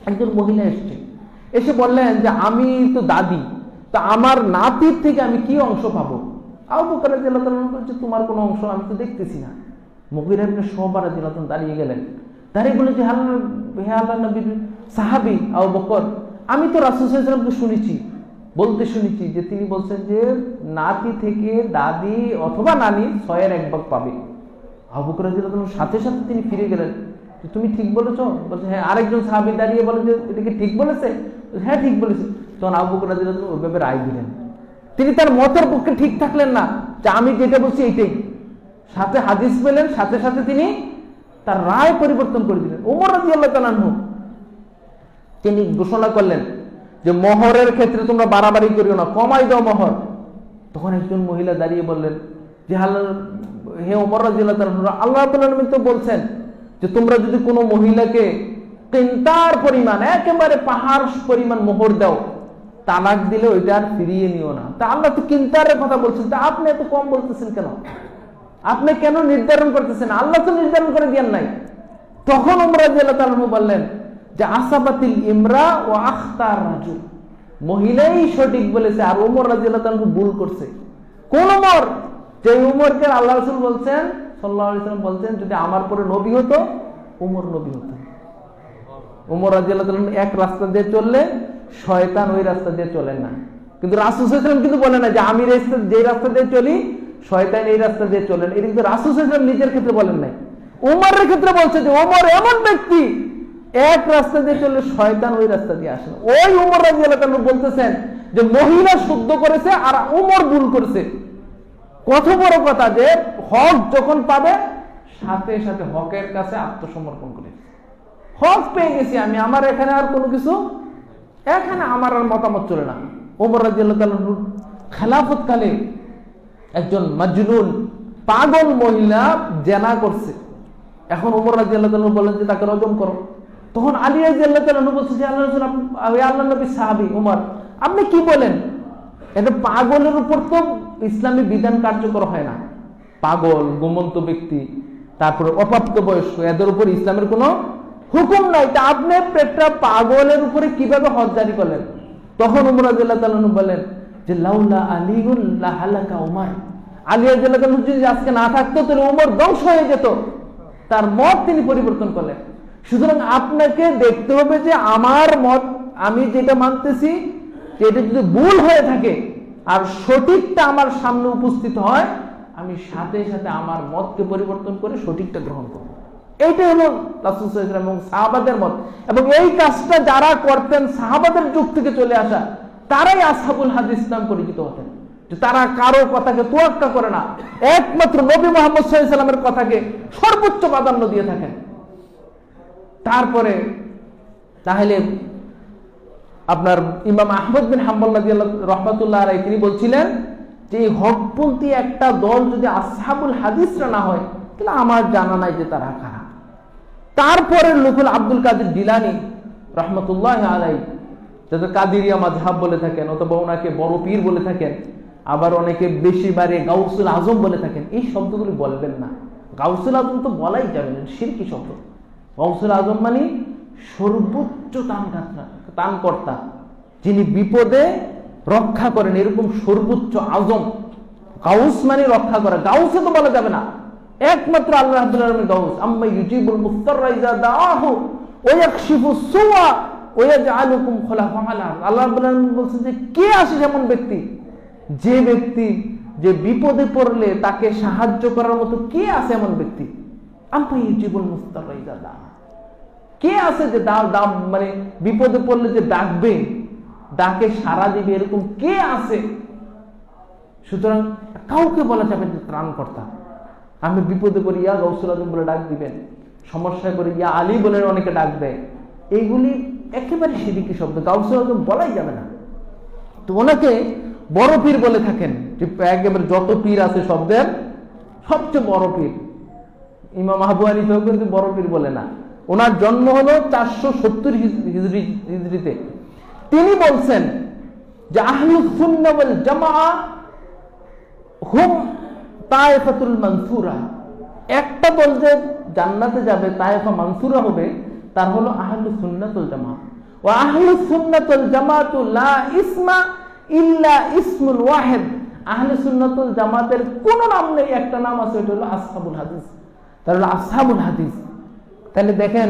একজন মহিলা এসে বললেন যে আমি তো দাদি, তা আমার নাতির থেকে আমি কি অংশ পাবো? আবু বকর রাদিয়াল্লাহু তাআলা বলছে তোমার কোনো অংশ আমি তো দেখতেছি না। মুগীরা ইবনে শুবা রাদিয়াল্লাহু তাআলা দাঁড়িয়ে গেলেন, দাঁড়িয়ে বলে যে হে আল্লাহর নবীর সাহাবী আবু বকর, আমি তো রাসূল সাল্লাল্লাহু আলাইহি ওয়াসাল্লামকে বলতে শুনেছি যে তিনি বলছেন যে নাতি থেকে দাদি অথবা নানি 6-এর 1 ভাগ পাবে। আবু বকর রাদিয়াল্লাহু তাআলা সাথে সাথে তিনি ফিরে গেলেন, তুমি ঠিক বলেছো? বলছে হ্যাঁ। আরেকজন সাহাবী দাঁড়িয়ে বলেন যে এটা কি ঠিক বলেছে? হ্যাঁ ঠিক বলেছে। তখন আবু বকর রাদিয়াল্লাহু তাআলা ওইভাবে রায় দিলেন। তিনি তার মতের পক্ষে ঠিক থাকলেন না যে আমি যেটা বলছি এইটাই, সাথে হাদিস পেলেন, সাথে সাথে তিনি তার রায় পরিবর্তন করে দিলেন। ওমর রাদিয়াল্লাহু তাআলা তিনি ঘোষণা করলেন যে মোহরের ক্ষেত্রে তোমরা বাড়াবাড়ি করিও না, কমাই দাও মোহর। তখন একজন মহিলা দাঁড়িয়ে বললেন যে হে ওমর রাদিয়াল্লাহু তাআলা, আল্লাহ রাব্বুল আলামিন তো বলছেন যে তোমরা যদি কোনো মহিলাকে কিন্তার পরিমাণ, একেবারে পাহাড় পরিমাণ মোহর দাও, তালাক দিলে ওইটা আর ফিরিয়ে নিও না। তা আল্লাহ তো কিন্তারের কথা বলছেন, তা আপনি এত কম বলতেছেন কেন? আপনি কেন নির্ধারণ করতেছেন? আল্লাহ তো নির্ধারণ করে দেন নাই। তখন ওমর রাদিয়াল্লাহু তাআলা বললেন যে আসাবাতিল ইমরা ও আখতার রাজুল, মহিলাই সঠিক বলেছে আর ওমর রাদিয়াল্লাহু তাআলা ভুল করছে। কোন ওমর? যে ওমরকে আল্লাহ রাসূল বলছেন সাল্লাল্লাহু আলাইহি ওয়াসাল্লাম বলছেন যদি আমার পরে নবী হতো ওমর নবী হতো। ওমর রাদিয়াল্লাহু তাআলা এক রাস্তা দিয়ে চললে শয়তান ওই রাস্তা দিয়ে চলে না, কিন্তু রাসূল সাল্লাল্লাহু আলাইহি ওয়াসাল্লাম কিন্তু বলে না যে আমি যে রাস্তা দিয়ে চলি শয়তান এই রাস্তা দিয়ে চলেন। এটা কিন্তু রাসূল সাল্লাল্লাহু আলাইহি ওয়াসাল্লাম নিজের ক্ষেত্রে বলেন নাই, ওমরের ক্ষেত্রে বলছে যে ওমর এমন ব্যক্তি এক রাস্তা দিয়ে চললে শয়তান ওই রাস্তা দিয়ে আসে না। ওই ওমর রাদিয়াল্লাহু তাআলা বলতেছেন যে মহিলা শুদ্ধ করেছে আর ওমর ভুল করেছে। কত বড় কথা যে হক যখন পাবে সাথে সাথে হকের কাছে আত্মসমর্পণ করে, হক পেয়ে গেছি আমি, আমার এখানে আর কোনো কিছু, এখানে আমার আর মতামত চলে না। ওমর রাদিয়াল্লাহু তাআলা খেলাফত কালে একজন মাজনুন পাগল মহিলা জেনা করছে। এখন ওমর রাদিয়াল্লাহু তাআলা বলেন যে তাকে রজম করো। তখন আলী রাদিয়াল্লাহু তাআলা বলছে যে আল্লাহর রাসূল, আল্লাহর নবী সাহাবী ওমর আপনি কি বলেন? এটা পাগলের উপর তো ইসলামী বিধান কার্যকর হয় না। পাগল, ঘুমন্ত ব্যক্তি, তারপরে অপ্রাপ্ত বয়স্ক, এদের উপর ইসলামের কোনো হুকুম নাই। তা আপনি একটা পাগলের উপরে কিভাবে হদ জারি করলেন? তখন ওমর রাদিয়াল্লাহু তাআলা বলেন যে লাউলা আলীউন লাহালাকা ওমর, আলী রাদিয়াল্লাহু তাআলা যদি আজকে না থাকতো তাহলে ওমর ধ্বংস হয়ে যেত। তার মত তিনি পরিবর্তন করলেন। সুতরাং আপনাকে দেখতে হবে যে আমার মত, আমি যেটা মানতেছি এটা যদি ভুল হয়ে থাকে আর সঠিকটা আমার সামনে উপস্থিত হয়, আমি সাথে সাথে আমার মতকে পরিবর্তন করে সঠিকটা গ্রহণ করব। এইটাই হলো রাসূল সাল্লাল্লাহু আলাইহি ওয়াসাল্লাম এবং সাহাবাদের মত। এবং এই কাজটা যারা করতেন সাহাবাদের যুগ থেকে চলে আসা, তারাই আসহাবুল হাদিস নাম পরিচিত হতেন। যে তারা কারো কথাকে তোয়াক্কা করে না, একমাত্র নবী মুহাম্মদ সাল্লাল্লাহু আলাইহি ওয়াসাল্লামের কথাকে সর্বোচ্চ প্রাধান্য দিয়ে থাকেন। তারপরে তাহলে আপনার ইমাম আহমদ বিন হাম্বল রাহমাতুল্লাহ আলাইহি তিনি বলছিলেন যে এই হকপন্থী একটা দল যদি আসহাবুল হাদিসরা না হয় তাহলে আমার জানা নাই যে তারা কারা। তারপরে লোক হল আব্দুল কাদের জিলানী রহমতুল্লাহ আলাইহি, যাদের কাদিরিয়া মাযহাব বলে থাকেন, অথবা ওনাকে বড় পীর বলে থাকেন, আবার অনেকে বেশি বারে গাউসুল আজম বলে থাকেন। এই শব্দগুলি বলবেন না। গাউসুল আজম তো বলাই যাবে না, শিরকি শব্দ। গাউসুল আজম মানে সর্বোচ্চ ত্রাণকর্তা, যিনি বিপদে রক্ষা করেন, এরকম সর্বোচ্চ আজম। গাউস মানে রক্ষা করা, গাউসে তো বলা যাবে না, একমাত্র আল্লাহ রাব্বুল আলামিন গাউস। আম্মা ইউজিবুল মুফতাররা ইযা দাআহু ওয়া ইয়াকশিফুস সুআ ওয়া ইয়াজআলুকুম খুলাফা'আল আরদ। আল্লাহ রাব্বুল আলামিন বলেন যে কে আছে এমন ব্যক্তি, যে ব্যক্তি যে বিপদে পড়লে তাকে সাহায্য করার মতো কে আছে এমন ব্যক্তি? আম্মা ইউজিবুল মুফতাররা ইযা দাআহু, কে আছে যে মানে বিপদে পড়লে যে ডাকবে, ডাকে সাড়া দিবে, এরকম কে আছে? সুতরাং কাউকে বলা যাবে যে ত্রাণকর্তা। আমি বিপদে পড়ি ইয়া গাউসুল আজম বলে ডাক দিবেন, সমস্যায় পড়ে ইয়া আলী বলে অনেকে ডাক দেয়, এইগুলি একেবারে শিরকি শব্দ, গাউসুল আজম বলাই যাবে না। তো ওনাকে বড় পীর বলে থাকেন, যে একেবারে যত পীর আছে শব্দের সবচেয়ে বড় পীর। ইমাম আবু হানিফাও কিন্তু বড় পীর বলে না। ওনার জন্ম হলো 470 হিজরিতে। তিনি বলছেন যে আহলুস সুন্নাহ ওয়াল জামাআহ হুম তায়েফাতুল মানসুরা। একটা দল যে জান্নাতে যাবে, তায়েফা মানসুরা হবে, তার হলো আহলুস সুন্নাহ ওয়াল জামাআহ। ওয়া আহলুস সুন্নাহ ওয়াল জামাআতু লা ইসমা ইল্লা ইসমুল ওয়াহিদ। আহলুস সুন্নাহ ওয়াল জামাতের কোন নাম নেই, একটা নাম আছে, ওটা হলো আসহাবুল হাদিস। তাহলে আসহাবুল হাদিস। তাহলে দেখেন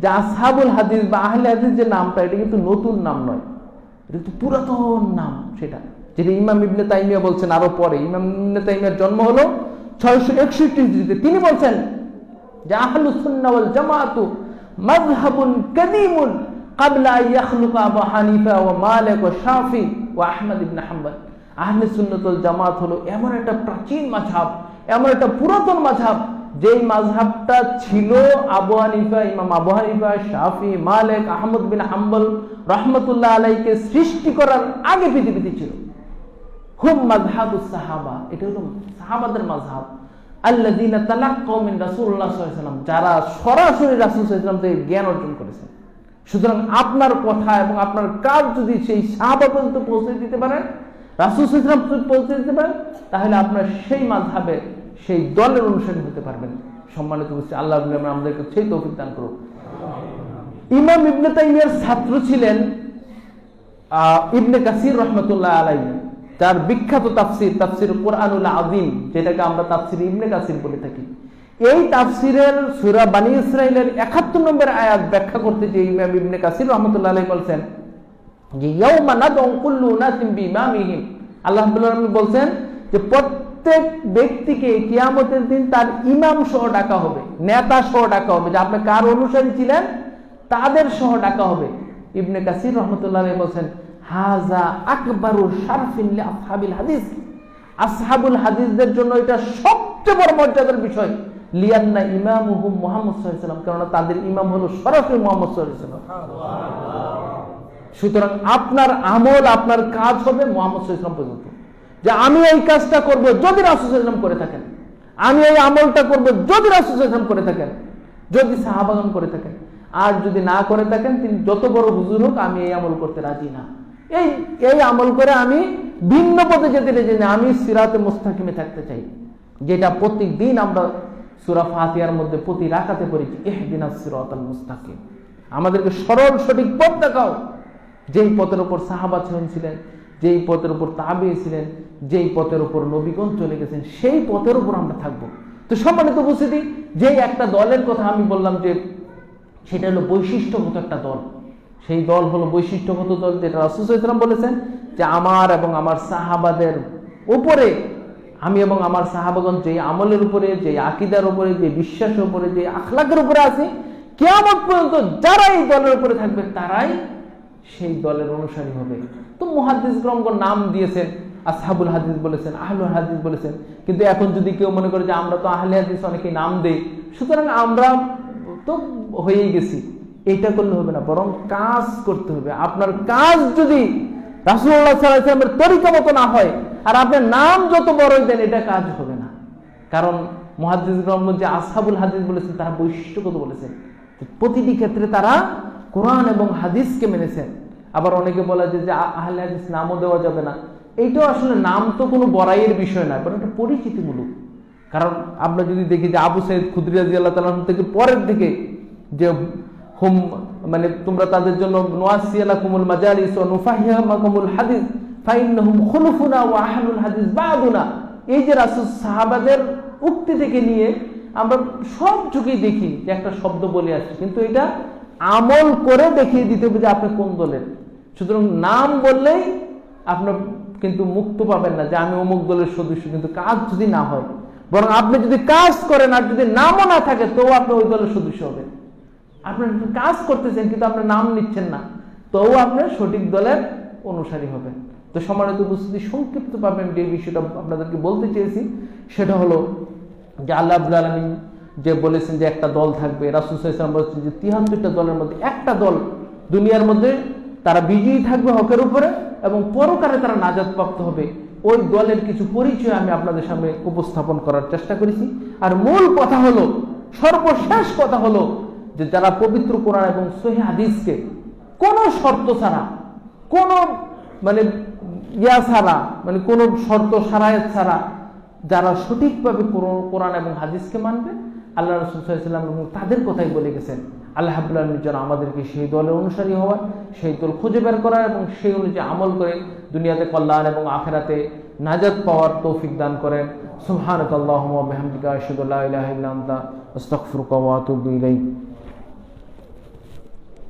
যে আসহাবুল হাদিস বা আহলে হাদিস যে নামটা, এটা কিন্তু নতুন নাম নয়, এটা কিন্তু পুরাতন নাম। সেটা যেটা ইমাম ইবনে তাইমিয়া বলছেন আরো পরে। ইমাম ইবনে তাইমিয়ার জন্ম হলো 661 হিজরিতে। তিনি বলছেন যে আহলুস সুন্নাহ ওয়াল জামাআতু মাযহাবুন কাদীমুন ক্বাবলা আন ইয়াখলুকা আবু হানিফা ওয়া মালিক ওয়া শাফি ওয়া আহমদ ইবনে হাম্বল। আহলুস সুন্নাহ ওয়াল জামাত হলো এমন একটা প্রাচীন মাযহাব, এমন একটা পুরাতন মাযহাব, যেই মাযহাবটা ছিল আবু হানিফা, ইমাম আবু হানিফা, শাফি, মালিক, আহমদ বিন হাম্বল রহমতুল্লাহ আলাইহিকে সৃষ্টি করার আগে পৃথিবীতে ছিল। হুম মাযহাবুস সাহাবা, এটা হলো সাহাবাদের মাযহাব। আল্লাযীনা তালাক্কাউ মিন রাসূলুল্লাহ সাল্লাল্লাহু আলাইহি ওয়াসাল্লাম, যারা সরাসরি রাসূল সাল্লাল্লাহু আলাইহি ওয়াসাল্লাম থেকে জ্ঞান অর্জন করেছেন। সুতরাং আপনার কথা এবং আপনার কাজ যদি সেই সাহাবা পর্যন্ত পৌঁছে দিতে পারেন, রাসূল সাল্লাল্লাহু আলাইহি ওয়াসাল্লাম পর্যন্ত পৌঁছে দিতে পারেন, তাহলে আপনার সেই মাযহাবে সেই দলের অনুসারী হতে পারবেন। সম্মানিত উপস্থিতি, আল্লাহ আমাদেরকে সেই তৌফিক দান করুন। ইমাম ইবনে তাইমিয়ার ছাত্র ছিলেন ইবনে কাসির রহমতুল্লাহ আলাইহি, যার বিখ্যাত তাফসির কোরআনুল আযীম, যেটাকে আমরা তাফসির ইবনে কাসির বলে থাকি। এই তাফসিরের সূরা বানী ইসরাঈলের 71 নম্বর আয়াত ব্যাখ্যা করতে যে ইমাম ইবনে কাসির রহমতুল্লাহ আলাইহি বলছেন যে ইয়াউমা নাদউ কুল্লু নাসিম বিইমামিহিম। আল্লাহ রাব্বুল আলামিন বলছেন যে প্রত্যেক ব্যক্তিকে কিয়ামতের দিন তার ইমাম সহ ডাকা হবে, নেতা সহ ডাকা হবে, যে আপনি কার অনুসারী ছিলেন তাদের সহ ডাকা হবে। ইবনে কাসির রহমতুল্লাহ আলাইহি বলছেন হাযা আকবারু শারফিন লি আসহাবিল হাদিস। আসহাবুল হাদিসদের জন্য এটা সবচেয়ে বড় মর্যাদার বিষয়। লিয়ান্না ইমামুহুম মুহাম্মদ সাল্লাল্লাহু আলাইহি ওয়াসাল্লাম, কারণ তাদের ইমাম হলো সরাসরি মুহাম্মদ সাল্লাল্লাহু আলাইহি ওয়াসাল্লাম। সুতরাং আপনার আমল, আপনার কাজ হবে মুহাম্মদ সাল্লাল্লাহু আলাইহি ওয়াসাল্লাম পর্যন্ত। যে আমি এই কাজটা করব যদি রাসূল সাল্লাল্লাহু আলাইহি ওয়াসাল্লাম করে থাকেন, আমি এই আমলটা করব যদি রাসূল সাল্লাল্লাহু আলাইহি ওয়াসাল্লাম করে থাকেন, যদি সাহাবাগণ করে থাকেন। আর যদি না করে থাকেন, তিনি যত বড় হুজুর হোক, আমি এই আমল করতে রাজি না। এই আমল করে আমি ভিন্ন পথে যেতে চাই না, আমি সিরাতে মুস্তাকিমে থাকতে চাই, যেটা প্রতিদিন আমরা সূরা ফাতিহার মধ্যে প্রতি রাকাতে পড়ি, ইহদিনাস সিরাতাল মুস্তাকিম। আমাদেরকে সরল সঠিক পথ দেখাও, যেই পথের উপর সাহাবা ছিলেন, যেই পথের উপর তাবিঈ ছিলেন, যেই পথের উপর নবীগণ চলে গেছেন, সেই পথের উপর আমরা থাকবো। তো সম্মানিত উপস্থিতি, যেই একটা দলের কথা আমি বললাম যে সেটা হলো বৈশিষ্ট্যগত একটা দল, সেই দল হলো বৈশিষ্ট্যগত দল, যেটা রাসূল সাল্লাল্লাহু আলাইহি ওয়াসাল্লাম বলেছেন যে আমার এবং আমার সাহাবাদের উপরে, আমি এবং আমার সাহাবাগণ যে আমলের উপরে, যে আকীদার উপরে, যে বিশ্বাসের উপরে, যে আখলাকের উপরে আছে, কিয়ামত পর্যন্ত যারা এই দলের উপরে থাকবে তারাই সেই দলের অনুসারী হবে। তো মুহাদ্দিসগণ নাম দিয়েছেন, আসহাবুল হাদিস বলেছেন, আহলুল হাদিস বলেছেন। কিন্তু এখন যদি কেউ মনে করে যে আমরা তো আহলে হাদিস অনেকে নাম দেই, সুতরাং আমরা তো হয়েই গেছি, এটা করলে হবে না, বরং কাজ করতে হবে। আপনার কাজ যদি রাসূলুল্লাহ সাল্লাল্লাহু আলাইহি ওয়াসাল্লামের তরিকা মতো না হয়, আর আপনার নাম যত বড়ই দেন, এটা কাজ হবে না। কারণ মুহাদ্দিসগণ যে আসহাবুল হাদিস বলেছেন, তারা বৈশিষ্ট্যগত বলেছেন, প্রতিটি ক্ষেত্রে তারা কোরআন এবং হাদিসকে মেনেছেন। আবার অনেকে বলে যে আহলে হাদিস নামও দেওয়া যাবে না। এইটাও আসলে নাম তো কোনো বড়াইয়ের বিষয় নয়, বরং একটা পরিচিতিমূলক। কারণ আমরা যদি দেখি যে আবু সাইদ খুদরি রাদিয়াল্লাহু তাআলা থেকে পরের দিকে যে হুম মানে তোমরা তাদের জন্য নুয়াসিয়ালাকুমুল মাজালিস ওয়া নুফাহিমাকুমুল হাদিস ফাইন্নাহুম খুলুফুনা ওয়া আহলুল হাদিস বাদুনা, এই যে রাসূল সাহাবাদের উক্তি থেকে নিয়ে আমরা সব যুগেই দেখি যে একটা শব্দ বলে আসছে, কিন্তু এটা আমল করে দেখিয়ে দিতে হবে যে আপনি কোন দলের। সুতরাং নাম বললেই আপনার কিন্তু মুক্ত পাবেন না যে আমি অমুক দলের সদস্য, কিন্তু কাজ যদি না হয়, বরং আপনি যদি কাজ করেন আর যদি নামও না থাকে তো আপনি ওই দলের সদস্য হবেন। আপনি কাজ করতেছেন কিন্তু আপনি নাম নিচ্ছেন না, তো আপনি সঠিক দলের অনুসারী হবেন। তো সম্মানিত উপস্থিতি, সংক্ষিপ্ত পাবেন যে বিষয়টা আপনাদেরকে বলতে চেয়েছি সেটা হলো যে আল্লাহ রাব্বুল আলামিন যে বলেছেন যে একটা দল থাকবে, রাসূল সাল্লাল্লাহু আলাইহি ওয়াসাল্লাম বলেছেন যে 73টা দলের মধ্যে একটা দল দুনিয়ার মধ্যে তারা বিজয়ী থাকবে হকের উপরে এবং পরকালে তারা নাজাত প্রাপ্ত হবে। ওই দলের কিছু পরিচয় আমি আপনাদের সামনে উপস্থাপন করার চেষ্টা করেছি। আর মূল কথা হলো, সর্বশেষ কথা হলো যে যারা পবিত্র কোরআন এবং সহিহ হাদিসকে কোনো শর্ত ছাড়া, কোনো মানে ছাড়া, মানে কোনো শর্ত সারায়াত ছাড়া যারা সঠিকভাবে কোরআন এবং হাদিসকে মানবে, আল্লাহ রাসূল সাল্লাল্লাহু আলাইহি ওয়াসাল্লাম এবং তাদের কথাই বলে গেছেন। আল্লাহ রাব্বুল আলামিন যেন আমাদেরকে সেই দলের অনুসারী হওয়ার, সেই দল খুঁজে বের করার এবং সেই অনুযায়ী আমল করে দুনিয়াতে কল্যাণ এবং আখিরাতে নাজাত পাওয়ার তৌফিক দান করেন। সুবহানাকাল্লাহুম্মা ওয়া বিহামদিকা আশহাদু আল্লা ইলাহা ইল্লা আনতা আস্তাগফিরুকা ওয়া আতুবু ইলাইক।